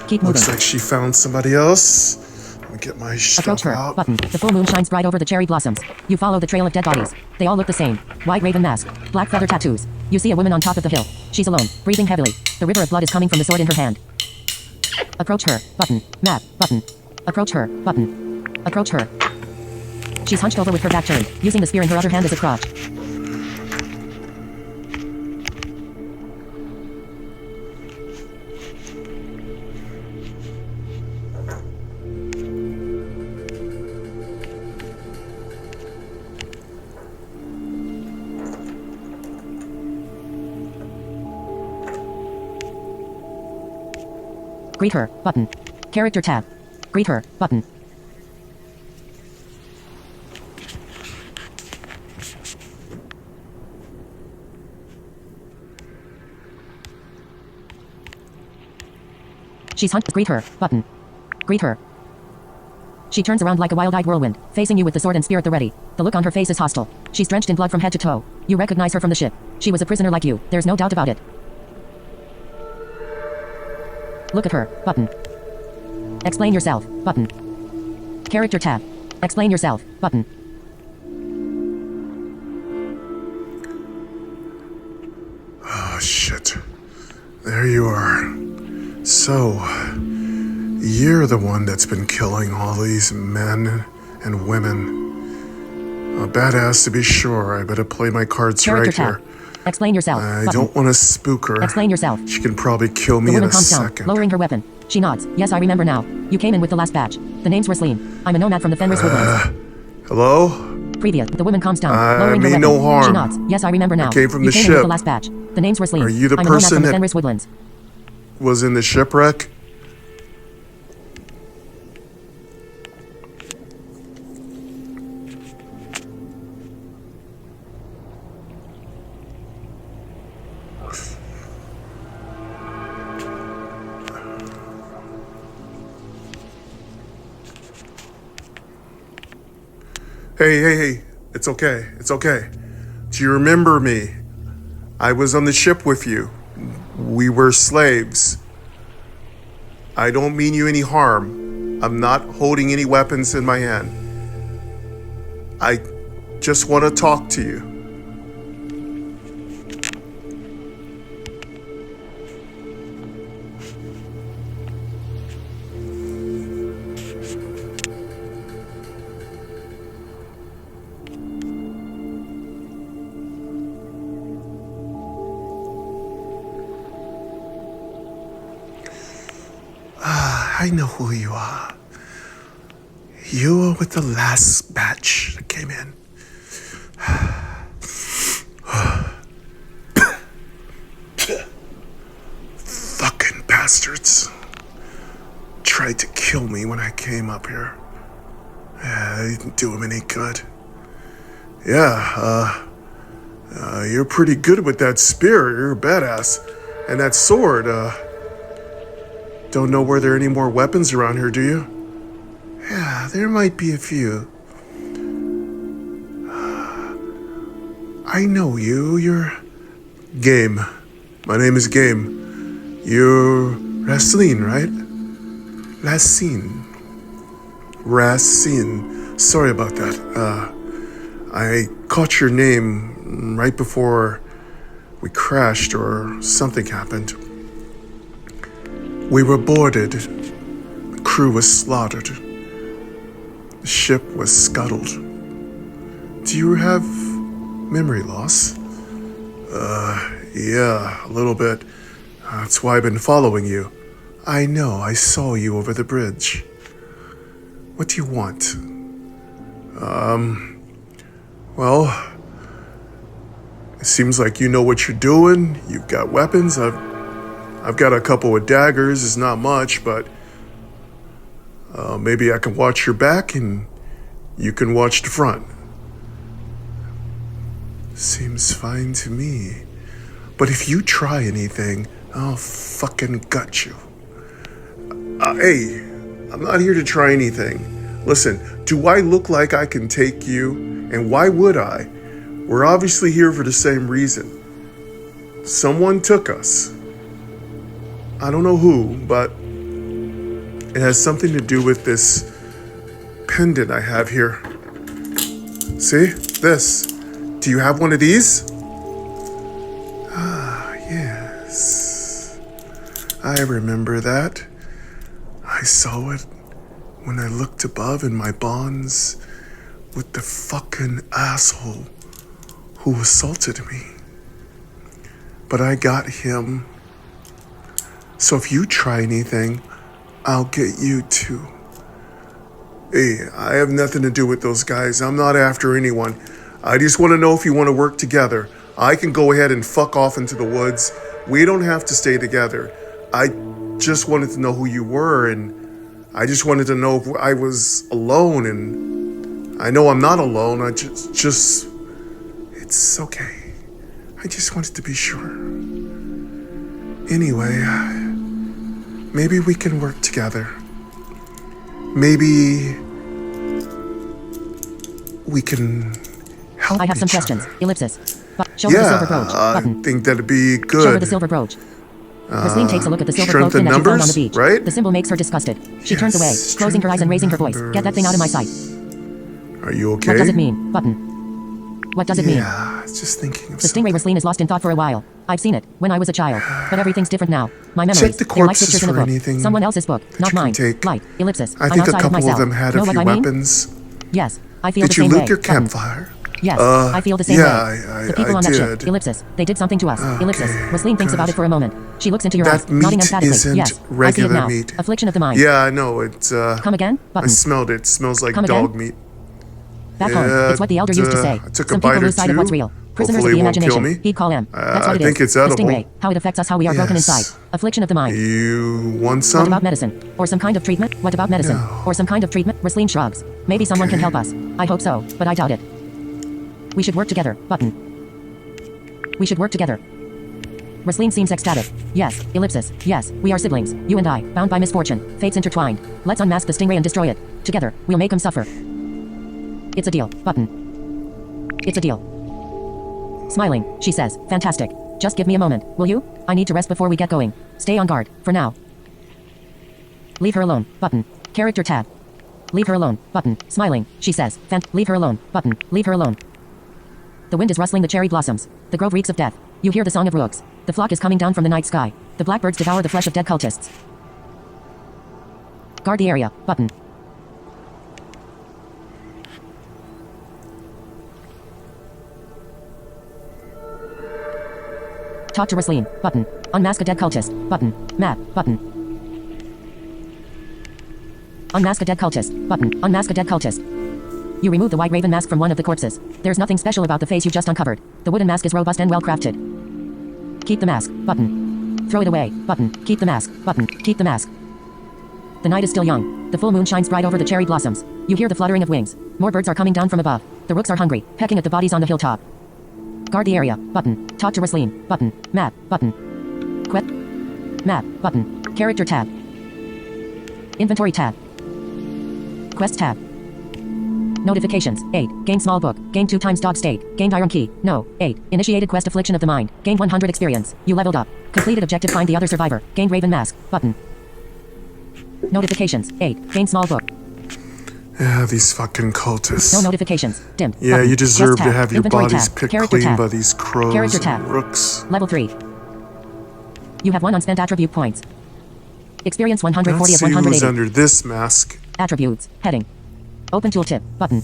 Keep moving. Looks like she found somebody else. Let me get my stuff Approach her. out. Button. The full moon shines bright over the cherry blossoms. You follow the trail of dead bodies. They all look the same. White raven mask. Black feather tattoos. You see a woman on top of the hill. She's alone, breathing heavily. The river of blood is coming from the sword in her hand. Approach her. Button. Map. Button. Approach her. Button. Approach her. She's hunched over with her back turned, using the spear in her other hand as a crotch. Greet her. Button. Character tab. Greet her. Button. She's hunched. Greet her. Button. Greet her. She turns around like a wild-eyed whirlwind, facing you with the sword and spear at the ready. The look on her face is hostile. She's drenched in blood from head to toe. You recognize her from the ship. She was a prisoner like you. There's no doubt about it. Look at her. Button. Explain yourself. Button. Character tab. Explain yourself. Button. Oh, shit. There you are. So, you're the one that's been killing all these men and women. A badass to be sure. I better play my cards Character right tab. here. Explain yourself. I Button. don't want to spook her. Explain yourself. She can probably kill The me in woman a calms down, second. lowering her weapon. She nods. Yes, I remember now. You came in with the last batch. The names were Celine. I'm a nomad from the Fenris Woodlands. Hello? Previous. The woman calms down, I lowering her mean weapon. no harm. She nods. Yes, I remember now. I came from you the came in with ship. the last batch. The names were Celine. Are you the I'm a nomad person from the that- Fenris Woodlands. Was in the shipwreck? Hey. It's okay. It's okay. Do you remember me? I was on the ship with you. We were slaves. I don't mean you any harm. I'm not holding any weapons in my hand. I just want to talk to you. I know who you are. You were with the last batch that came in. Fucking bastards. Tried to kill me when I came up here. I didn't do them any good. Yeah, you're pretty good with that spear. You're a badass. And that sword, don't know where there are any more weapons around here, do you? Yeah, there might be a few. I know you. You're Game. My name is Game. You're Racine, right? Racine. Sorry about that. I caught your name right before we crashed or something happened. We were boarded. The crew was slaughtered. The ship was scuttled. Do you have memory loss? Yeah, a little bit. That's why I've been following you. I know, I saw you over the bridge. What do you want? Well, it seems like you know what you're doing. You've got weapons. I've got a couple of daggers. It's not much, but maybe I can watch your back and you can watch the front. Seems fine to me. But if you try anything, I'll fucking gut you. Hey, I'm not here to try anything. Listen, do I look like I can take you? And why would I? We're obviously here for the same reason. Someone took us. I don't know who, but it has something to do with this pendant I have here. See? This. Do you have one of these? Ah, yes. I remember that. I saw it when I looked above in my bonds with the fucking asshole who assaulted me. But I got him. So if you try anything, I'll get you too. Hey, I have nothing to do with those guys. I'm not after anyone. I just want to know if you want to work together. I can go ahead and fuck off into the woods. We don't have to stay together. I just wanted to know who you were, and I just wanted to know if I was alone, and I know I'm not alone. I just it's okay. I just wanted to be sure. Anyway, maybe we can work together. Maybe we can help I have some each questions. other. Ellipsis. Show her the silver brooch. I Button. think that'd be good. Show her the silver brooch. Rosaline takes a look at the silver strength cloak in that you found on the numbers, beach. right? The symbol makes her disgusted. She turns away, Yes, closing her eyes and raising her voice. strength Get that thing out of my sight. Are you okay? What does it mean? Button. What does it mean? Yeah, just thinking of The stingray Rosaline is lost in thought for a while. I've seen it when I was a child, but everything's different now. My memories, Check the they're like corpses pictures in a for book. anything Someone else's book, not you can mine. take. Light, ellipsis. I I'm think a outside of couple myself. of them had know a what few I mean? weapons. Yes, I feel Did the you same loot way. your Button. campfire? Yes, I feel the same yeah, way. The people I on that ship, did. ellipsis, they did something to us. Ellipsis. Okay, Rosaline thinks good. about it for a moment. She looks into your That eyes, nodding meat emphatically. isn't Yes, I see it regular now. meat. Affliction of the mind. Yeah, I know. It's Come again? I Button. smelled it. It smells like Come dog again? meat. Back home, it's what the elder used to say. I took a Some bite people or lose sight of two. what's real. Prisoners Hopefully of the it won't kill imagination. me. He'd call M. That's what it I is. think it's The edible. stingray, how it affects us, how we are broken Yes. inside. Affliction of the mind. You want What some? about medicine? Or some kind of treatment? What about medicine? No. Or some kind of treatment? Rosaline shrugs. Maybe someone can help us. I hope so, but I doubt it. We should work together. Button. We should work together. Rosaline seems ecstatic. Yes, ellipsis. Yes, we are siblings. You and I, bound by misfortune. Fates intertwined. Let's unmask the stingray and destroy it. Together, we'll make him suffer. It's a deal. Button. It's a deal. Smiling, she says, fantastic. Just give me a moment, will you? I need to rest before we get going. Stay on guard, for now. Leave her alone. Button. Character tab. Leave her alone. Button. Smiling, she says, leave her alone. Button. Leave her alone. The wind is rustling the cherry blossoms. The grove reeks of death. You hear the song of rooks. The flock is coming down from the night sky. The blackbirds devour the flesh of dead cultists. Guard the area. Button. Talk to Rosaline. Button. Unmask a dead cultist. Button. Map. Button. Unmask a dead cultist. Button. Unmask a dead cultist. You remove the white raven mask from one of the corpses. There's nothing special about the face you just uncovered. The wooden mask is robust and well crafted. Keep the mask. Button. Throw it away. Button. Keep the mask. Button. Keep the mask. The night is still young. The full moon shines bright over the cherry blossoms. You hear the fluttering of wings. More birds are coming down from above. The rooks are hungry, pecking at the bodies on the hilltop. Guard the area. Button. Talk to Rosaline. Button. Map. Button. Quest. Map. Button. Character tab. Inventory tab. Quest tab. Notifications. 8. Gain small book. Gain 2 times dog state. Gained iron key. No. 8. Initiated quest affliction of the mind. Gained 100 experience. You leveled up. Completed objective find the other survivor. Gained raven mask. Button. Notifications. 8. Gain small book. Yeah, these fucking cultists. No notifications. Dimmed. Yeah, Button. you deserve Quest to tab. have your Inventory bodies tab. picked Character clean tab. by these crows Character and tab. rooks. Level 3. You have 1 unspent attribute points. Experience 140 Let's of see who's 180. under this mask. Attributes. Heading. Open tooltip. Button.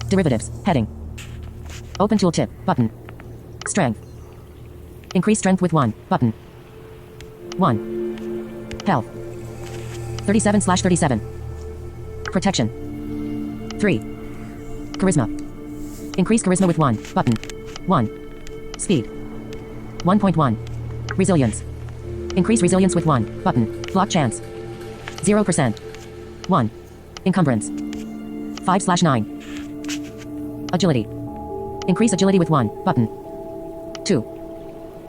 Derivatives. Heading. Open tooltip. Button. Strength. Increase strength with 1. Button. 1. Health. 37/37. Protection. 3. Charisma. Increase charisma with 1. Button. 1. Speed. 1.1. Resilience. Increase resilience with 1. Button. Block chance. 0%. 1. Encumbrance. 5/9. Agility. Increase agility with 1. Button. 2.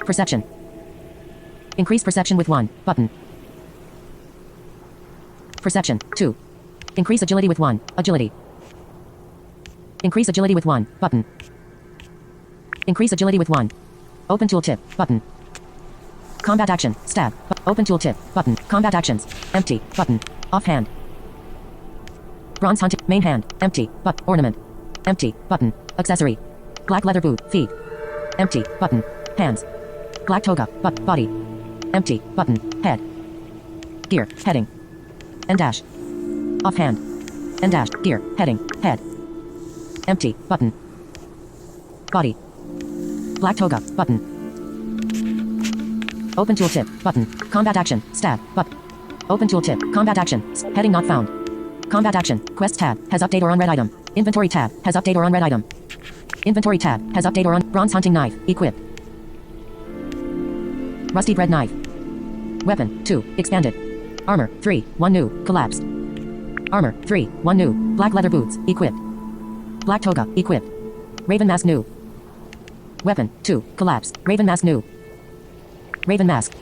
Perception. Increase perception with 1. Button. Perception. 2. Increase agility with 1. Agility. Increase agility with 1. Button. Increase agility with 1. Open tooltip. Button. Combat action. Stab. Open tooltip. Button. Combat actions. Empty. Button. Offhand. Bronze hunting. Main hand. Empty. But. Ornament. Empty. Button. Accessory. Black leather boot. Feet. Empty. Button. Hands. Black toga. But. Body. Empty. Button. Head. Gear. Heading. And dash. Offhand. And dash. Gear. Heading. Head. Empty. Button. Body. Black toga. Button. Open tooltip. Button. Combat action. Stab. But. Open tooltip. Combat action. Heading not found. Combat action. Quest tab. Has update or unread item. Inventory tab. Has update or unread item. Inventory tab. Has update or bronze hunting knife. Equip. Rusty bread knife. Weapon. 2. Expanded. Armor. 3. 1 new. Collapsed. Armor. 3. 1 new. Black leather boots. Equipped. Black toga. Equipped. Raven mask new. Weapon. 2. Collapsed. Raven mask new. Raven mask.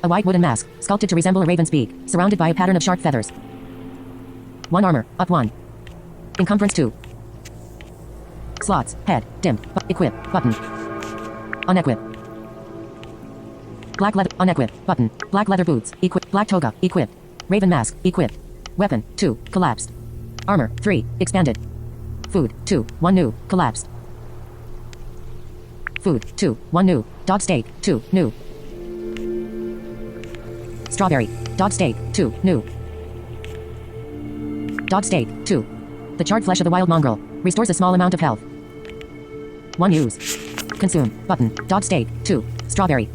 A white wooden mask, sculpted to resemble a raven's beak, surrounded by a pattern of sharp feathers. 1 armor. Up 1. Encumbrance 2. Slots. Head. Dim. Equip. Button. Unequip. Black leather. Unequip. Button. Black leather boots. Equip. Black toga. Equip. Raven mask. Equip. Weapon. 2. Collapsed. Armor. 3. Expanded. Food. 2. 1 new. Collapsed. Food. 2. 1 new. Dog steak. 2. New. Strawberry. Dog steak. 2. New. Dog steak. 2. The charred flesh of the wild mongrel. Restores a small amount of health. 1 use. Consume. Button. Dog steak. 2. Strawberry.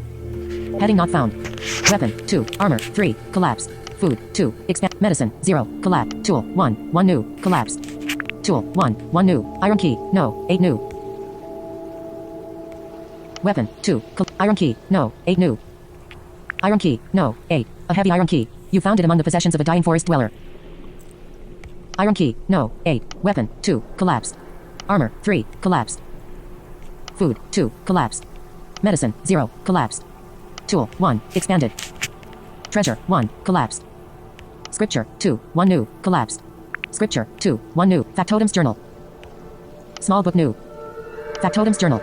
Heading not found. Weapon. 2. Armor. 3. Collapsed. Food. 2. Expand. Medicine. 0. Collapse. Tool. 1. 1 new. Collapsed. Tool. 1. 1 new. Iron key. No. 8 new. Weapon. 2. Iron key. No. 8 new. Iron key. No. 8. A heavy iron key. You found it among the possessions of a dying forest dweller. Iron key. No. 8. Weapon. 2. Collapsed. Armor. 3. Collapsed. Food. 2. Collapsed. Medicine. 0. Collapsed. Tool. 1. Expanded. Treasure. 1. Collapsed. Scripture. 2. 1 new. Collapsed. Scripture. 2. 1 new. Factotum's journal. Small book new. Factotum's journal.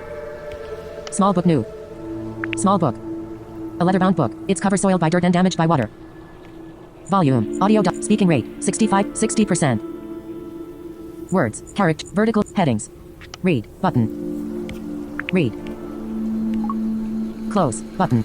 Small book new. Small book. A leather-bound book. Its cover soiled by dirt and damaged by water. Volume. Audio. Speaking rate. 60%. Words. Character. Vertical. Headings. Read. Button. Read. Close. Button.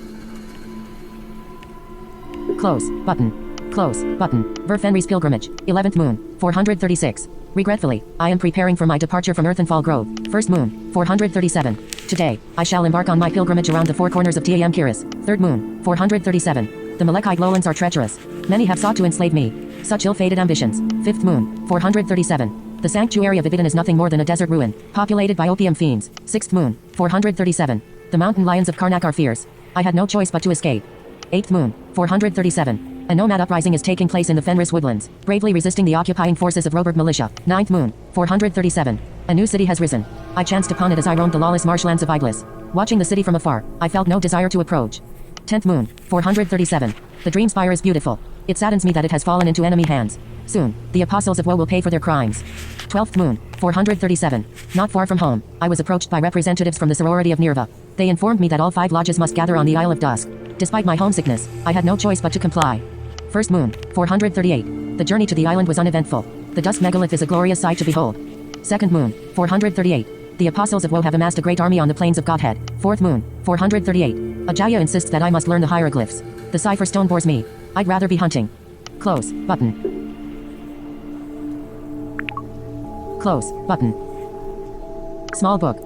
Close. Button. Close. Button. Verfenry's pilgrimage. 11th moon. 436. Regretfully, I am preparing for my departure from Earthenfall Grove. First moon. 437. Today, I shall embark on my pilgrimage around the four corners of Tam Kiris. Third moon. 437. The Malekite lowlands are treacherous. Many have sought to enslave me. Such ill-fated ambitions. Fifth moon. 437. The sanctuary of Ibidin is nothing more than a desert ruin, populated by opium fiends. Sixth moon. 437. The mountain lions of Karnak are fierce. I had no choice but to escape. Eighth moon. 437. A nomad uprising is taking place in the Fenris woodlands, bravely resisting the occupying forces of Roberg militia. Ninth moon. 437. A new city has risen. I chanced upon it as I roamed the lawless marshlands of Iglis. Watching the city from afar, I felt no desire to approach. 10th moon. 437. The dream spire is beautiful. It saddens me that it has fallen into enemy hands. Soon, the apostles of woe will pay for their crimes. 12th moon. 437. Not far from home, I was approached by representatives from the sorority of Nirva. They informed me that all 5 lodges must gather on the Isle of Dusk. Despite my homesickness, I had no choice but to comply. First moon. 438. The journey to the island was uneventful. The Dusk megalith is a glorious sight to behold. Second moon. 438. The apostles of woe have amassed a great army on the plains of Godhead. Fourth moon. 438. Ajaya insists that I must learn the hieroglyphs. The cipher stone bores me. I'd rather be hunting. Close. Button. Close. Button. Small book.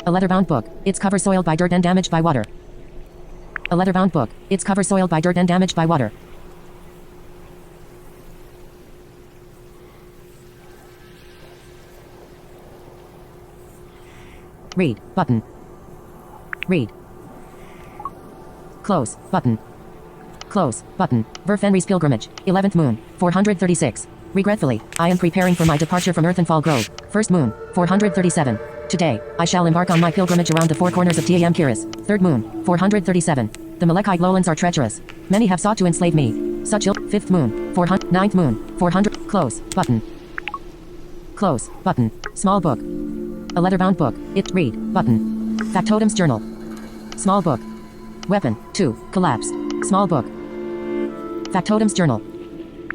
A leather-bound book. Its cover soiled by dirt and damaged by water. A leather-bound book. Its cover soiled by dirt and damaged by water. Read. Button. Read. Close. Button. Close. Button. Verfenry's Pilgrimage. 11th moon. 436. Regretfully, I am preparing for my departure from Earthenfall Grove. First moon. 437. Today, I shall embark on my pilgrimage around the four corners of Tam Kiris. Third moon. 437. The Malekite lowlands are treacherous. Many have sought to enslave me. Such ill. Fifth moon. 400. Ninth moon. 400. Close. Button. Close. Button. Small book. A leather-bound book. It. Read. Button. Factotum's journal. Small book. Weapon. 2. Collapsed. Small book. Factotum's journal.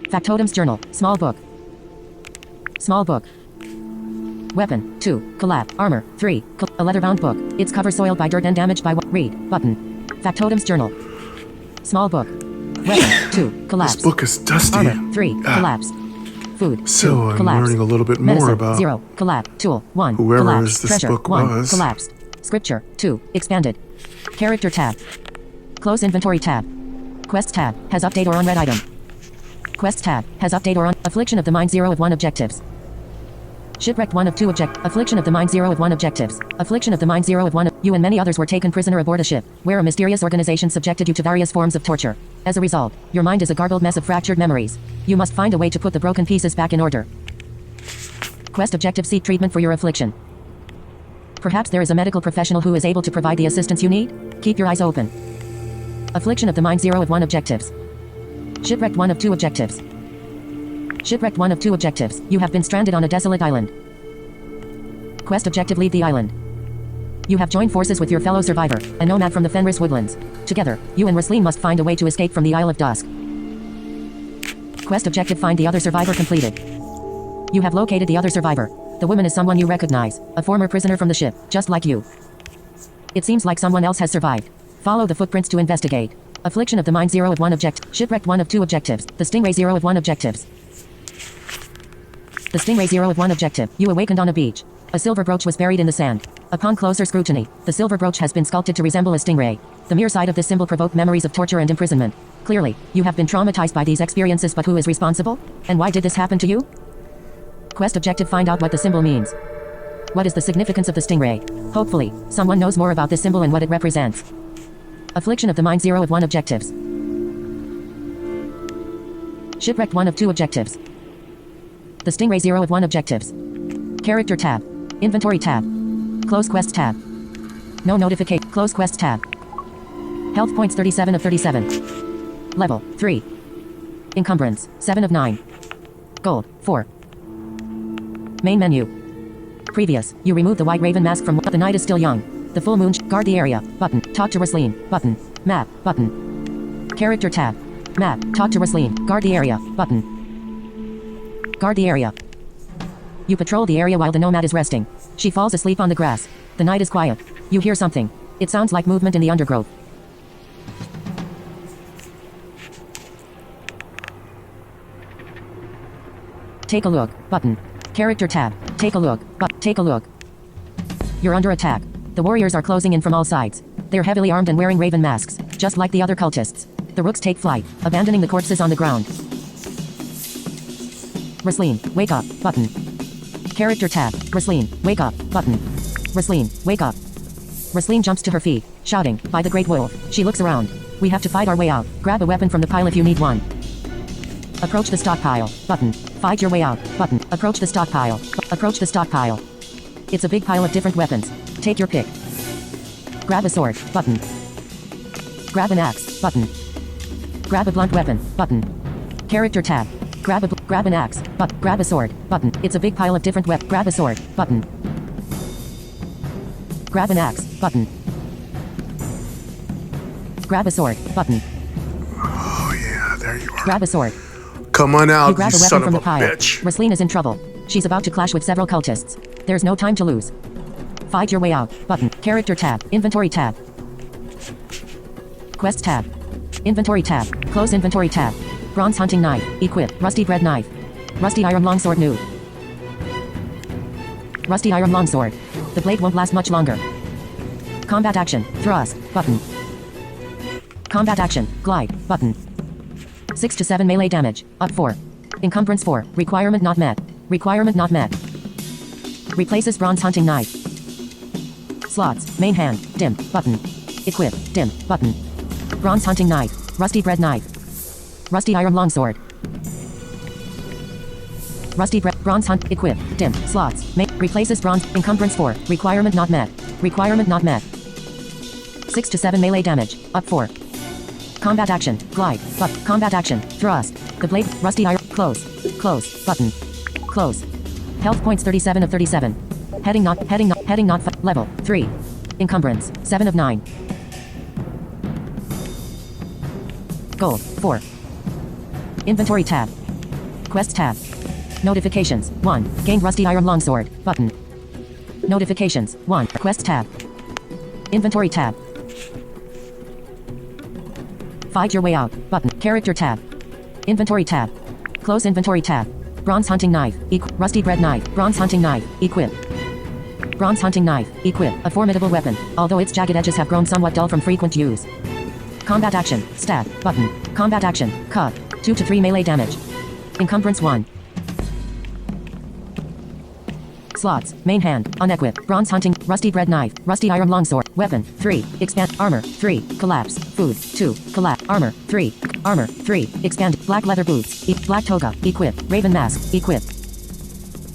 Factotum's journal. Small book. Small book. Weapon. 2. Collapse. Armor. 3. A leather-bound book. Its cover soiled by dirt and damaged by read. Button. Factotum's journal. Small book. Weapon. 2. Collapsed. This book is dusty. Armor. 3. Collapsed. Food. So 2. I'm Collapsed. learning a little bit Medicine. more about 0. Collapse. Tool. 1. whoever Collapsed. this Treasure. book 1. was. Collapsed. Scripture. 2. Expanded. Character tab. Close inventory tab. Quest tab. Has update or unread item. Quest tab. Has update or on. Affliction of the mind 0 of 1 objectives. Shipwrecked 1 of 2 Affliction of the mind 0 of 1 objectives. Affliction of the mind 0 of 1 you and many others were taken prisoner aboard a ship, where a mysterious organization subjected you to various forms of torture. As a result, your mind is a garbled mess of fractured memories. You must find a way to put the broken pieces back in order. Quest objective: seek treatment for your affliction. Perhaps there is a medical professional who is able to provide the assistance you need? Keep your eyes open. Affliction of the mind 0 of 1 objectives. Shipwrecked 1 of 2 objectives. Shipwrecked 1 of 2 objectives. You have been stranded on a desolate island. Quest objective: leave the island. You have joined forces with your fellow survivor, a nomad from the Fenris woodlands. Together, you and Raslin must find a way to escape from the Isle of Dusk. Quest objective: find the other survivor completed. You have located the other survivor. The woman is someone you recognize, a former prisoner from the ship, just like you. It seems like someone else has survived. Follow the footprints to investigate. Affliction of the mind 0 of 1 objective. Shipwrecked 1 of 2 objectives. The Stingray 0 of 1 objectives. The Stingray 0 of 1 objective. You awakened on a beach. A silver brooch was buried in the sand. Upon closer scrutiny, the silver brooch has been sculpted to resemble a stingray. The mere sight of this symbol provoked memories of torture and imprisonment. Clearly, you have been traumatized by these experiences, but who is responsible? And why did this happen to you? Quest objective: find out what the symbol means. What is the significance of the stingray? Hopefully, someone knows more about this symbol and what it represents. Affliction of the mind 0 of 1 objectives. Shipwrecked 1 of 2 objectives. The Stingray 0 of 1 objectives. Character tab. Inventory tab. Close quest tab. No notification. Close quest tab. Health points 37 of 37. Level 3. Encumbrance 7 of 9. Gold 4. Main menu. Previous. You remove the white raven mask from the night is still young. The full moon. Guard the area. Button. Talk to Raslin. Button. Map. Button. Character tab. Map. Talk to Raslin. Guard the area. Button. Guard the area. You patrol the area while the nomad is resting. She falls asleep on the grass. The night is quiet. You hear something. It sounds like movement in the undergrowth. Take a look. Button. Character tab. Take a look. Take a look. You're under attack. The warriors are closing in from all sides. They're heavily armed and wearing raven masks, just like the other cultists. The rooks take flight, abandoning the corpses on the ground. Raslin, wake up. Button. Character tab. Raslin, wake up. Button. Raslin, wake up. Raslin jumps to her feet, shouting, "By the great wolf." She looks around. We have to fight our way out. Grab a weapon from the pile if you need one. Approach the stockpile. Button. Fight your way out. Button. Approach the stockpile. Approach the stockpile. It's a big pile of different weapons. Take your pick. Grab a sword. Button. Grab an axe. Button. Grab a blunt weapon. Button. Character tab. Grab an axe. Grab a sword. Button. It's a big pile of different weapons. Grab a sword. Button. Grab an axe. Button. Grab a sword. Button. Oh yeah, there you are. Grab a sword. Come on out, You grab you a son weapon of from a the pile. bitch. Raslin is in trouble. She's about to clash with several cultists. There's no time to lose. Fight your way out. Button. Character tab. Inventory tab. Quest tab. Inventory tab. Close inventory tab. Bronze hunting knife. Equip. Rusty bread knife. Rusty iron longsword new. Rusty iron longsword. The blade won't last much longer. Combat action. Thrust. Button. Combat action. Glide. Button. 6 to 7 melee damage. Up 4. Encumbrance 4. Requirement not met. Requirement not met. Replaces bronze hunting knife. Slots. Main hand. Dim. Button. Equip. Dim. Button. Bronze hunting knife. Rusty bread knife. Rusty iron longsword. Rusty bread. Bronze hunt. Equip. Dim. Slots. Replaces bronze. Encumbrance 4. Requirement not met. Requirement not met. 6 to 7 melee damage. Up 4. Combat action. Glide. But. Combat action. Thrust. The blade. Rusty iron. Close. Close. Button. Close. Health points 37 of 37. Heading not. Level 3. Encumbrance. 7 of 9. Gold. 4. Inventory tab. Quest tab. Notifications. 1. Gained rusty iron longsword. Button. Notifications. 1. Quest tab. Inventory tab. Fight your way out. Button. Character tab. Inventory tab. Close inventory tab. Bronze hunting knife. Rusty bread knife. Bronze hunting knife. Equip. Bronze hunting knife. Equip. A formidable weapon, although its jagged edges have grown somewhat dull from frequent use. Combat action. Stab. Button. Combat action. Cut. 2 to 3 melee damage. Encumbrance 1. Slots. Main hand. Unequipped. Bronze hunting. Rusty bread knife. Rusty iron longsword. Weapon. 3. Expand. Armor. 3. Collapse. Food. 2. Collapse. Armor. 3. Armor. 3. Expand. Black leather boots. Black toga. Equip. Raven mask. Equip.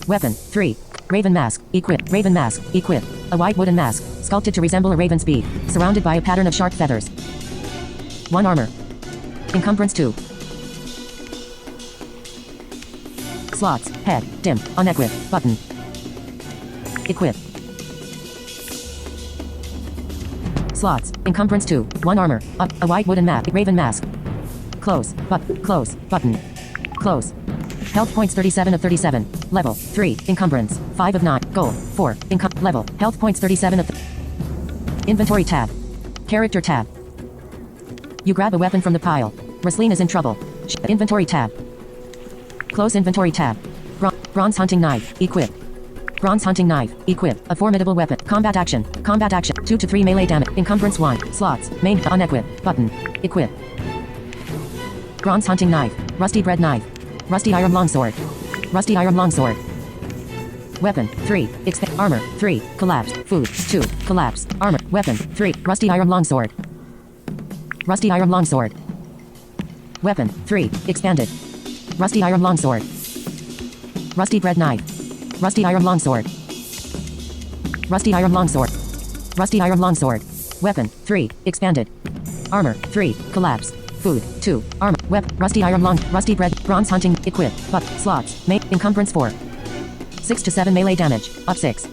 Weapon. 3. Raven mask. Equip. Raven mask. Equip. A white wooden mask. Sculpted to resemble a raven's beak. Surrounded by a pattern of sharp feathers. 1 armor. Encumbrance 2. Slots. Head. Dim. Unequipped. Button. Equip. Slots. Encumbrance 2. 1 armor. Up. A white wooden mask. Raven mask. Close. Close. Button. Close. Health points 37 of 37. Level 3. Encumbrance 5 of 9. Gold 4. Level. Health points 37 of Inventory tab. Character tab. You grab a weapon from the pile. Roslin is in trouble. Inventory tab. Close inventory tab. Bronze hunting knife. Equip. Bronze hunting knife. Equip. A formidable weapon. Combat action. Combat action. 2 to 3 melee damage. Encumbrance 1. Slots. Main. Unequip. Button. Equip. Bronze hunting knife. Rusty bread knife. Rusty iron longsword. Rusty iron longsword. Weapon. 3. Expand. Armor. 3. Collapse. Food. 2. Collapse. Armor. Weapon. 3. Rusty iron longsword. Rusty iron longsword. Weapon. 3. Expanded. Rusty iron longsword. Rusty bread knife. Rusty iron longsword. Rusty iron longsword. Rusty iron longsword. Weapon. 3. Expanded. Armor. 3. Collapse. Food. 2. Armor. Rusty iron long. Rusty bread. Bronze hunting. Equip. But. Slots. Encumbrance 4. 6 to 7 melee damage. Up 6.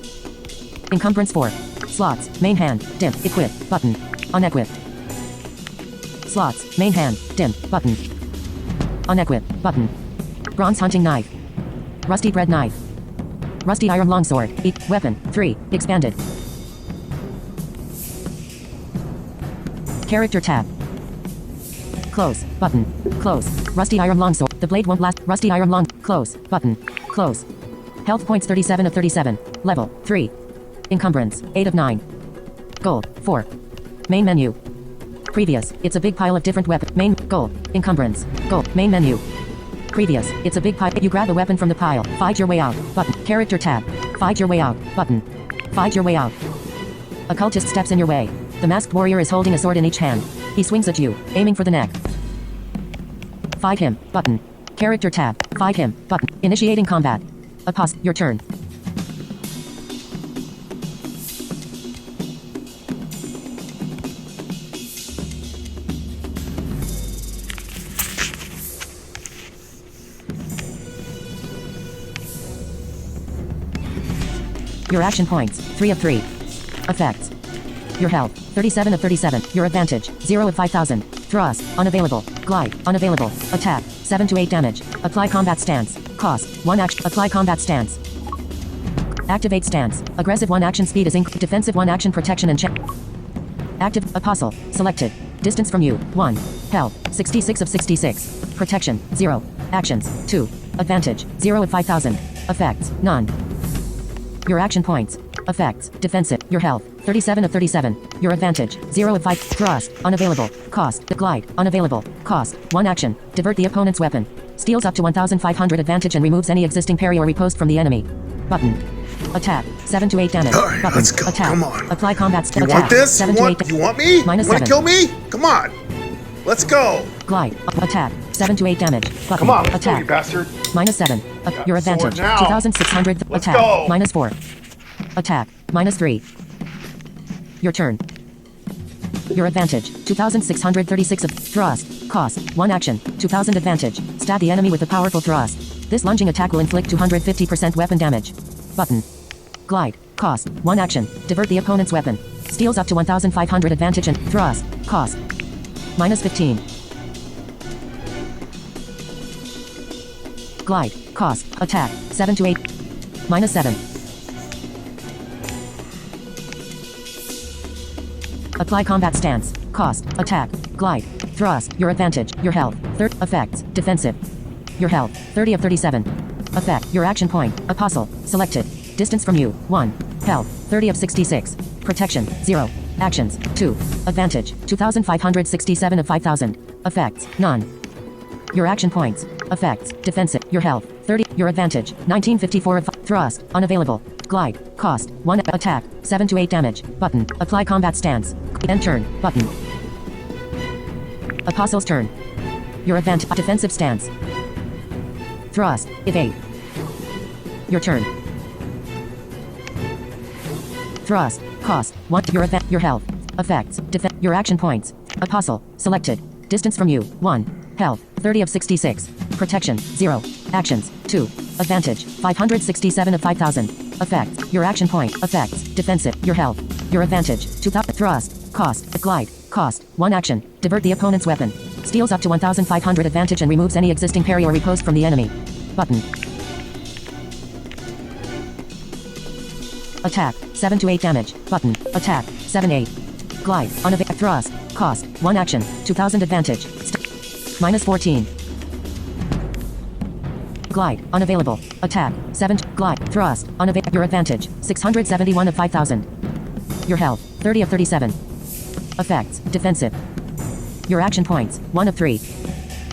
Encumbrance 4. Slots. Main hand. Dim. Equip. Button. Unequip. Slots. Main hand. Dim. Button. Unequip. Button. Bronze hunting knife. Rusty bread knife. Rusty iron longsword. Weapon. 3. Expanded. Character tab. Close. Button. Close. Rusty iron longsword. The blade won't last. Rusty iron long. Close. Button. Close. Health points 37 of 37. Level 3. Encumbrance 8 of 9. Gold 4. Main menu. Previous. It's a big pile of different weapons. Main. Gold. Encumbrance. Gold. Main menu. Previous. It's a big pile. You grab a weapon from the pile. Fight your way out. Button. Character tab. Fight your way out. Button. Fight your way out. A cultist steps in your way. The masked warrior is holding a sword in each hand. He swings at you, aiming for the neck. Fight him. Button. Character tab. Fight him. Button. Initiating combat. Your turn. Your action points, 3 of 3. Effects. Your health, 37 of 37. Your advantage, 0 of 5,000. Thrust, unavailable. Glide, unavailable. Attack, 7 to 8 damage. Apply combat stance. Cost, 1 action. Apply combat stance. Activate stance. Aggressive 1 action speed is increased. Defensive 1 action protection and check. Active, apostle, selected. Distance from you, 1. Health, 66 of 66. Protection, 0. Actions, 2. Advantage, 0 of 5,000. Effects, none. Your action points. Effects. Defensive. Your health. 37 of 37. Your advantage. 0 of 5. Thrust. Unavailable. Cost. Glide. Unavailable. Cost. 1 action. Divert the opponent's weapon. Steals up to 1500 advantage and removes any existing parry or riposte from the enemy. Button. Attack. 7 to 8 damage. All right, Button. let's go. Attack. Come on. Apply combat. You attack. want this? 7 You to 8 want, you want me? Minus You want to 7. kill me? Come on. Let's go. Glide. Attack. 7 to 8 damage. Button. Come on, let's go, attack. you bastard. Minus 7. Your sword advantage. now. 2600. Let's attack. go. Minus 4. Attack. Minus 3. Your turn. Your advantage. 2636 of thrust. Cost. 1 action. 2000 advantage. Stab the enemy with a powerful thrust. This lunging attack will inflict 250% weapon damage. Button. Glide. Cost. 1 action. Divert the opponent's weapon. Steals up to 1500 advantage and thrust. Cost. Minus 15. Glide. Cost. Attack. 7 to 8. Minus 7. Apply combat stance. Cost. Attack. Glide. Thrust. Your advantage. Your health. Third. Effects. Defensive. Your health. 30 of 37. Effect. Your action point. Apostle. Selected. Distance from you. 1. Health. 30 of 66. Protection. 0. Actions. 2. Advantage. 2567 of 5000. Effects. None. Your action points. Effects. Defensive. Your health. 30. Your advantage. 1954 of thrust. Unavailable. Glide. Cost. 1. Attack. 7 to 8 damage. Button. Apply combat stance. End turn. Button. Apostle's turn. Your advantage. Defensive stance. Thrust. Evade. Your turn. Thrust. Cost. 1. Your health. Effects. Your action points. Apostle. Selected. Distance from you. 1. Health. 30 of 66. Protection. 0. Actions. 2. Advantage. 567 of 5000. Effects. Your action point. Effects. Defensive. Your health. Your advantage. 2000. Thrust. Cost. Glide. Cost. 1 action. Divert the opponent's weapon. Steals up to 1500 advantage and removes any existing parry or riposte from the enemy. Button. Attack. 7 to 8 damage. Button. Attack. 7-8. Glide. Unavailable. Thrust. Cost. 1 action. 2000 advantage. Minus 14. Glide. Unavailable. Attack. 7. Glide. Thrust. Unavailable. Your advantage. 671 of 5000. Your health. 30 of 37. Effects. Defensive. Your action points. 1 of 3.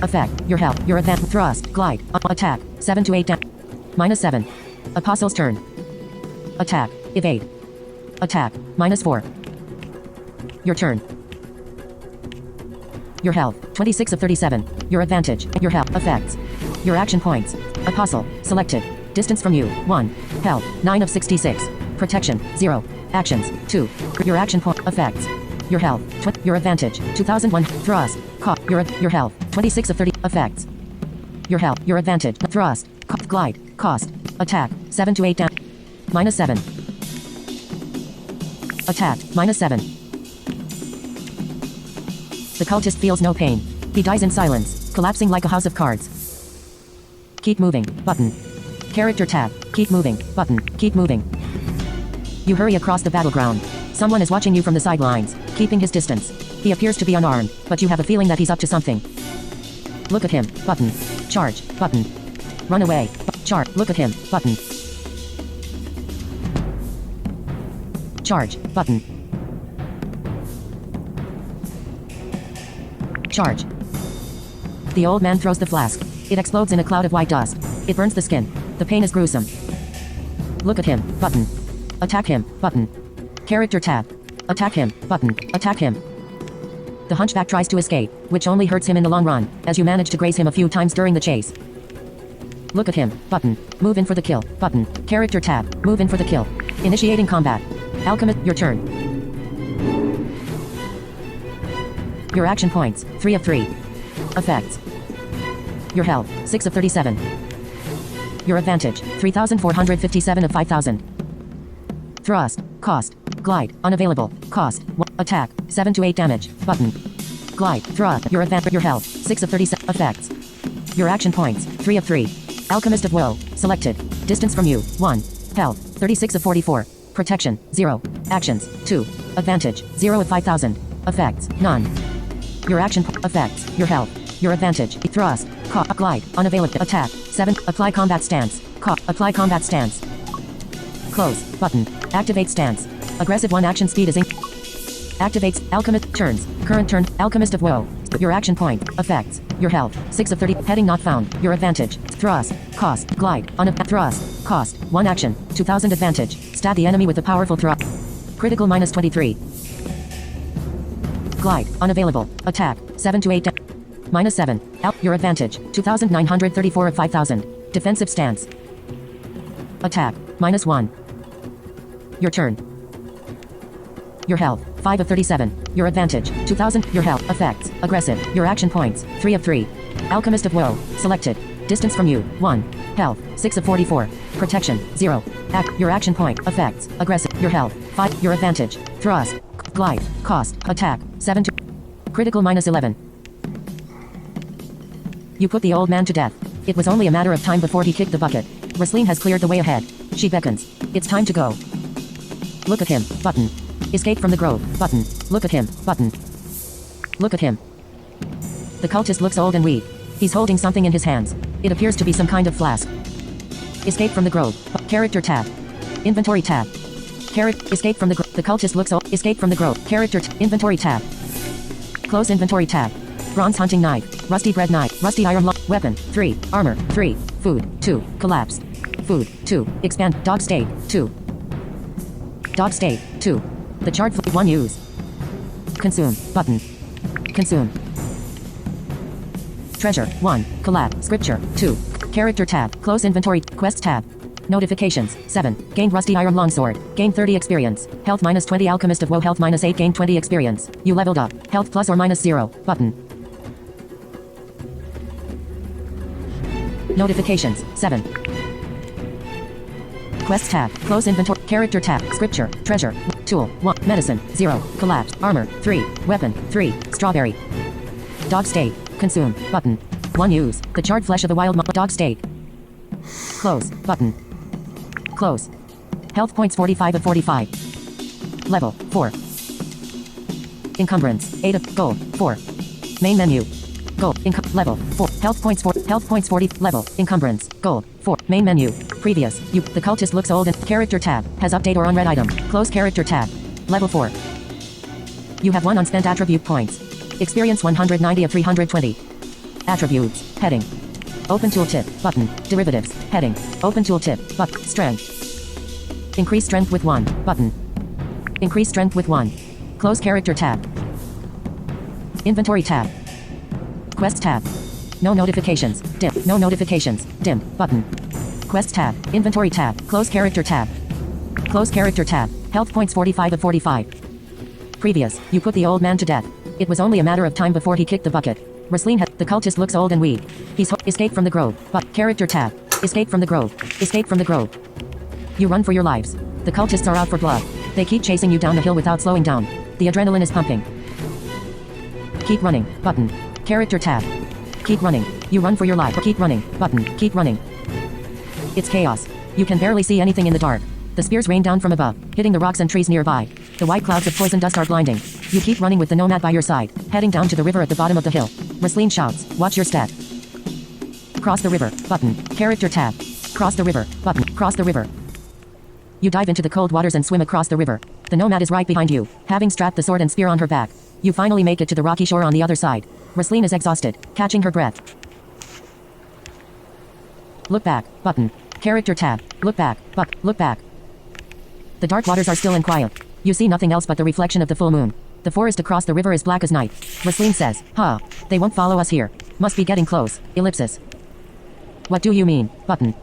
Effect. Your health. Your advantage. Thrust. Glide. Attack. 7 to 8 damage. Minus 7. Apostle's turn. Attack. Evade. Attack. Minus 4. Your turn. Your health. 26 of 37. Your advantage. Your health. Effects. Your action points. Apostle. Selected. Distance from you. 1. Health. 9 of 66. Protection. 0. Actions. 2. Your action point. Effects. Your health. Your advantage. 2001. Thrust. Your health. 26 of 30. Effects. Your health. Your advantage. Thrust. Glide. Cost. Attack. 7 to 8 damage. Minus 7. Attack. Minus 7. The cultist feels no pain. He dies in silence, collapsing like a house of cards. Keep moving. Button. Character tab. Keep moving. Button. Keep moving. You hurry across the battleground. Someone is watching you from the sidelines, keeping his distance. He appears to be unarmed, but you have a feeling that he's up to something. Look at him. Button. Charge. Button. Run away. Charge. Look at him. Button. Charge. Button. Charge. The old man throws the flask. It explodes in a cloud of white dust. It burns the skin. The pain is gruesome. Look at him. Button. Attack him. Button. Character tab. Attack him. Button. Attack him. The hunchback tries to escape, which only hurts him in the long run, as you manage to graze him a few times during the chase. Look at him. Button. Move in for the kill. Button. Character tab. Move in for the kill. Initiating combat. Alchemist, your turn. Your action points. 3 of 3. Effects. Your health. 6 of 37. Your advantage. 3457 of 5000. Thrust. Cost. Glide. Unavailable. Cost. 1. Attack. 7 to 8 damage. Button. Glide. Thrust. Your advantage. Your health. 6 of 37. Effects. Your action points. 3 of 3. Alchemist of Woe. Selected. Distance from you. 1. Health. 36 of 44. Protection. 0. Actions. 2. Advantage. 0 of 5000. Effects. None. Your action. Effects. Your health. Your advantage. Thrust. Glide. Unavailable. Attack. 7. Apply combat stance. Apply combat stance. Close. Button. Activate stance. Aggressive 1 action speed is activates alchemist turns. Current turn alchemist of woe. Your action point effects. Your health 6 of 30. Heading not found. Your advantage. Thrust. Cost. Glide. On a thrust. Cost. 1 action. 2000 advantage. Stab the enemy with a powerful thrust. Critical minus 23. Glide. Unavailable. Attack. 7 to 8. Minus 7. Your advantage. 2934 of 5000. Defensive stance. Attack. Minus 1. Your turn. Your health. 5 of 37. Your advantage. 2000. Your health. Effects. Aggressive. Your action points. 3 of 3. Alchemist of woe. Selected. Distance from you. 1. Health. 6 of 44. Protection. 0. Your action point. Effects. Aggressive. Your health. 5. Your advantage. Thrust. Glide. Cost. Attack. 7 to. Critical minus 11. You put the old man to death. It was only a matter of time before he kicked the bucket. Rosaline has cleared the way ahead. She beckons. It's time to go. Look at him. Button. Escape from the grove. Button. Look at him. Button. Look at him. The cultist looks old and weak. He's holding something in his hands. It appears to be some kind of flask. Escape from the grove. Character tab. Inventory tab. Escape from the grove. The cultist looks old. Escape from the grove. Inventory tab. Close inventory tab. Bronze hunting knife. Rusty bread knife. Rusty iron weapon. 3. Armor. 3. Food. 2. Collapse. Food. 2. Expand. Dog steak. 2. Dog steak. 2. The charred 1 use. Consume. Button. Consume. Treasure. 1. Collab. Scripture. 2. Character tab. Close inventory. Quest tab. Notifications. 7. Gained rusty iron longsword. Gained 30 experience. Health minus 20. Alchemist of woe. Health minus 8. Gained 20 experience. You leveled up. Health plus or minus 0. Button. Notifications. 7. Quest tab. Close inventory. Character tab. Scripture. Treasure. Tool. 1. Medicine. 0. Collapse. Armor. 3. Weapon. 3. Strawberry. Dog steak. Consume. Button. 1 use. The charred flesh of the wild dog steak. Close. Button. Close. Health points 45 of 45. Level. 4. Encumbrance. 8 of gold. 4. Main menu. Gold. Level. 4. Health points 4. Health points 40. Level. Encumbrance. Gold. 4. Main menu. Previous. The cultist looks old and character tab. Has update or unread item. Close character tab. Level 4. You have 1 unspent attribute points. Experience 190 of 320. Attributes. Heading. Open tooltip. Button. Derivatives. Heading. Open tooltip. But. Strength. Increase strength with 1. Button. Increase strength with 1. Close character tab. Inventory tab. Quest tab. No notifications. Dim. No notifications. Dim. Button. Quest tab. Inventory tab. Close character tab. Close character tab. Health points 45 of 45. Previous. You put the old man to death. It was only a matter of time before he kicked the bucket. Rosaline the cultist looks old and weak. He's escape from the grove. But character tab. Escape from the grove. Escape from the grove. You run for your lives. The cultists are out for blood. They keep chasing you down the hill without slowing down. The adrenaline is pumping. Keep running. Button. Character tab. Keep running. You run for your life. Keep running. Button. Keep running. It's chaos. You can barely see anything in the dark. The spears rain down from above, hitting the rocks and trees nearby. The white clouds of poison dust are blinding. You keep running with the nomad by your side, heading down to the river at the bottom of the hill. Rosaline shouts, watch your step. Cross the river. Button. Character tab. Cross the river. Button. Cross the river. You dive into the cold waters and swim across the river. The nomad is right behind you, having strapped the sword and spear on her back. You finally make it to the rocky shore on the other side. Rosaline is exhausted, catching her breath. Look back. Button. Character tab. Look back. Look back. The dark waters are still and quiet. You see nothing else but the reflection of the full moon. The forest across the river is black as night. Rosaline says, huh. They won't follow us here. Must be getting close. Ellipsis. What do you mean? Button.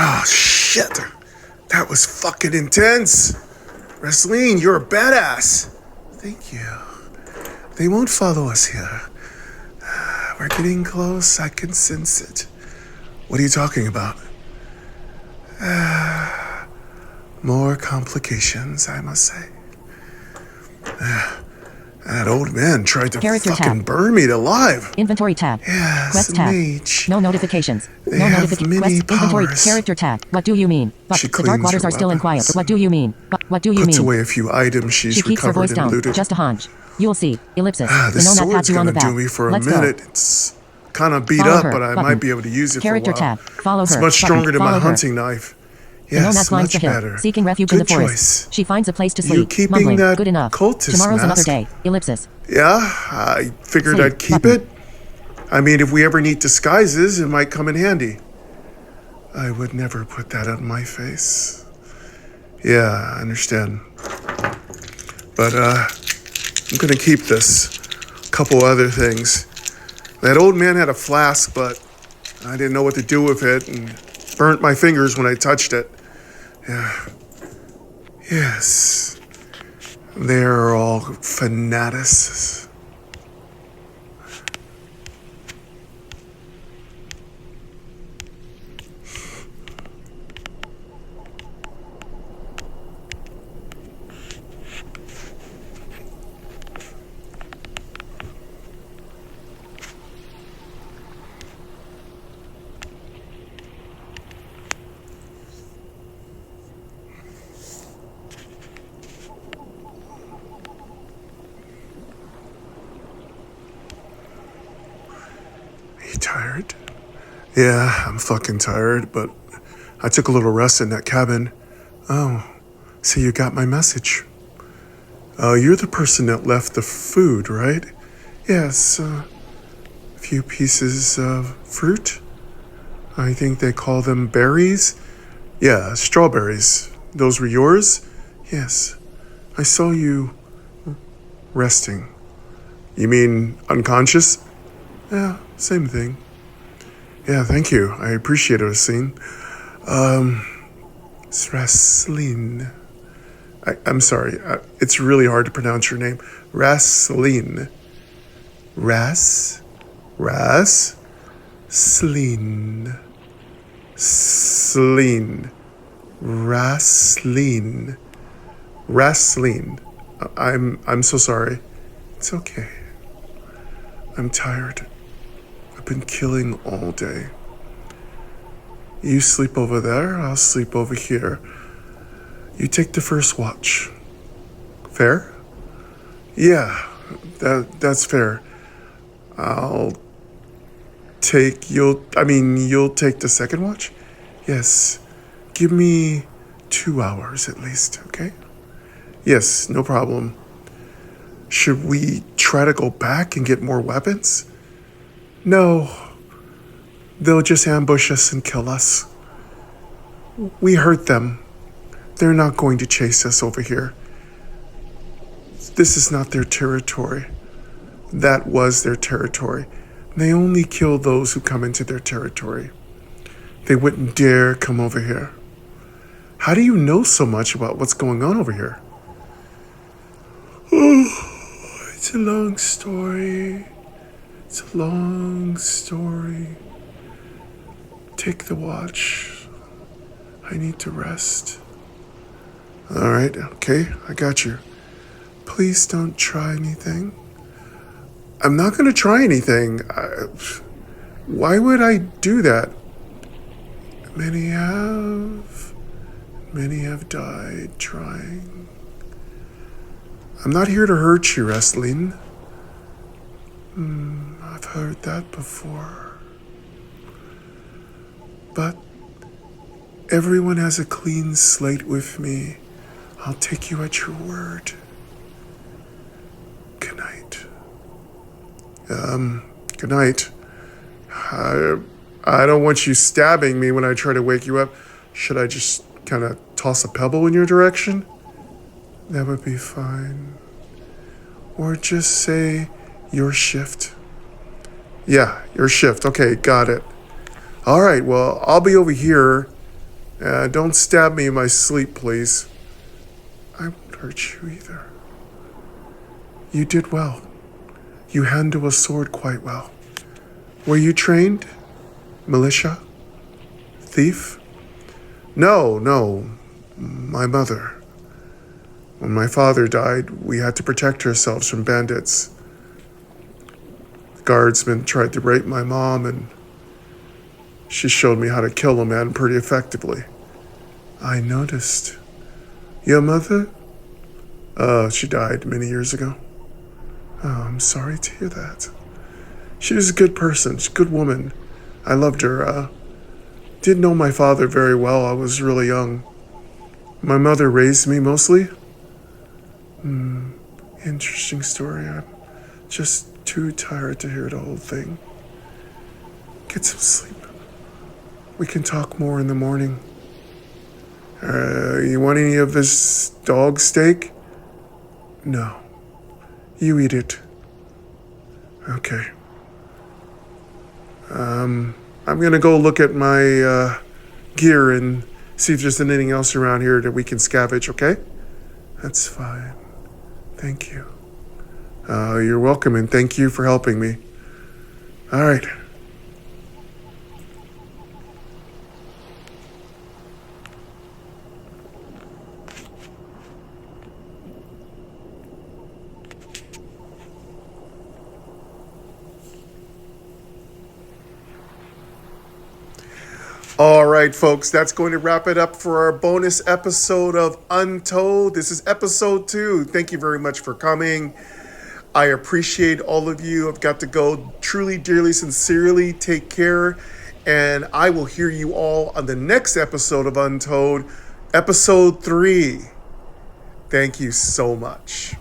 Oh, shit. That was fucking intense. Wrestling, you're a badass. Thank you. They won't follow us here. We're getting close. I can sense it. What are you talking about? More complications, I must say. That old man tried to Character fucking tab. burn me alive. Inventory tab. Yes, Quest tab. mage. No notifications. They No have notifications. many Quest inventory. powers. Character tab. What do you mean? But She the dark cleans waters her are still in quiet. weapons. What do you mean? What do you Puts mean? away a few items she's She keeps her recovered voice and down. looted. Just a hunch. You'll see. Ellipsis. The the nomad sword's pats you on gonna the back. do me for a Let's minute. go. It's kind of beat Follow up, her. but I Button. might be able to use it Character for a while. tab. Follow It's her. much Button. stronger than my Follow her. hunting knife. The nomad Yes, climbs much the hill, better. seeking refuge Good in the forest. choice. She finds a place to You sleep. keeping mumbling, that good enough. cultist Tomorrow's another mask? day. Ellipsis. Yeah, I figured Sleep. I'd keep Button. it. I mean, if we ever need disguises, it might come in handy. I would never put that on my face. Yeah, I understand. But, I'm gonna keep this. Couple other things. That old man had a flask, but I didn't know what to do with it and burnt my fingers when I touched it. Yeah. Yes. They're all fanatics. You tired? Yeah, I'm fucking tired, but I took a little rest in that cabin. Oh, so you got my message. You're the person that left the food, right? Yes, a few pieces of fruit. I think they call them berries. Yeah, strawberries. Those were yours? Yes. I saw you resting. You mean unconscious? Yeah, same thing. Yeah, thank you. I appreciate it, Racine. It's Wrestling. I'm sorry. It's really hard to pronounce your name. Wrestling. Sleen. Sleen. Wrestling. I'm so sorry. It's okay. I'm tired. I've been killing all day. You sleep over there, I'll sleep over here. You take the first watch. Fair? Yeah, that's fair. You'll take the second watch? Yes. Give me 2 hours at least, okay? Yes, no problem. Should we try to go back and get more weapons? No. They'll just ambush us and kill us. We hurt them. They're not going to chase us over here. This is not their territory. That was their territory. They only kill those who come into their territory. They wouldn't dare come over here. How do you know so much about what's going on over here? Oh, it's a long story. It's a long story. Take the watch. I need to rest. All right, okay, I got you. Please don't try anything. I'm not going to try anything. Why would I do that? Many have died trying. I'm not here to hurt you, Wrestling. I've heard that before. But everyone has a clean slate with me. I'll take you at your word. Good night. Good night. I don't want you stabbing me when I try to wake you up. Should I just kind of toss a pebble in your direction? That would be fine. Or just say your shift. Yeah, your shift. Okay, got it. All right, well, I'll be over here Don't stab me in my sleep, please. I won't hurt you either. You did well. You handle a sword quite well. Were you trained? Militia? Thief? No. My mother. When my father died, we had to protect ourselves from bandits. The guardsmen tried to rape my mom, and she showed me how to kill a man pretty effectively. I noticed. Your mother? She died many years ago. Oh, I'm sorry to hear that. She was a good person. She's a good woman. I loved her. Didn't know my father very well. I was really young. My mother raised me mostly. Interesting story. I'm just too tired to hear the whole thing. Get some sleep. We can talk more in the morning. You want any of this dog steak? No. You eat it. Okay. I'm gonna go look at my gear and see if there's anything else around here that we can scavenge, okay? That's fine. Thank you. You're welcome, and thank you for helping me. All right. All right, folks, that's going to wrap it up for our bonus episode of Untold. This is episode 2. Thank you very much for coming. I appreciate all of you. I've got to go. Truly, dearly, sincerely, take care. And I will hear you all on the next episode of Untold, episode 3. Thank you so much.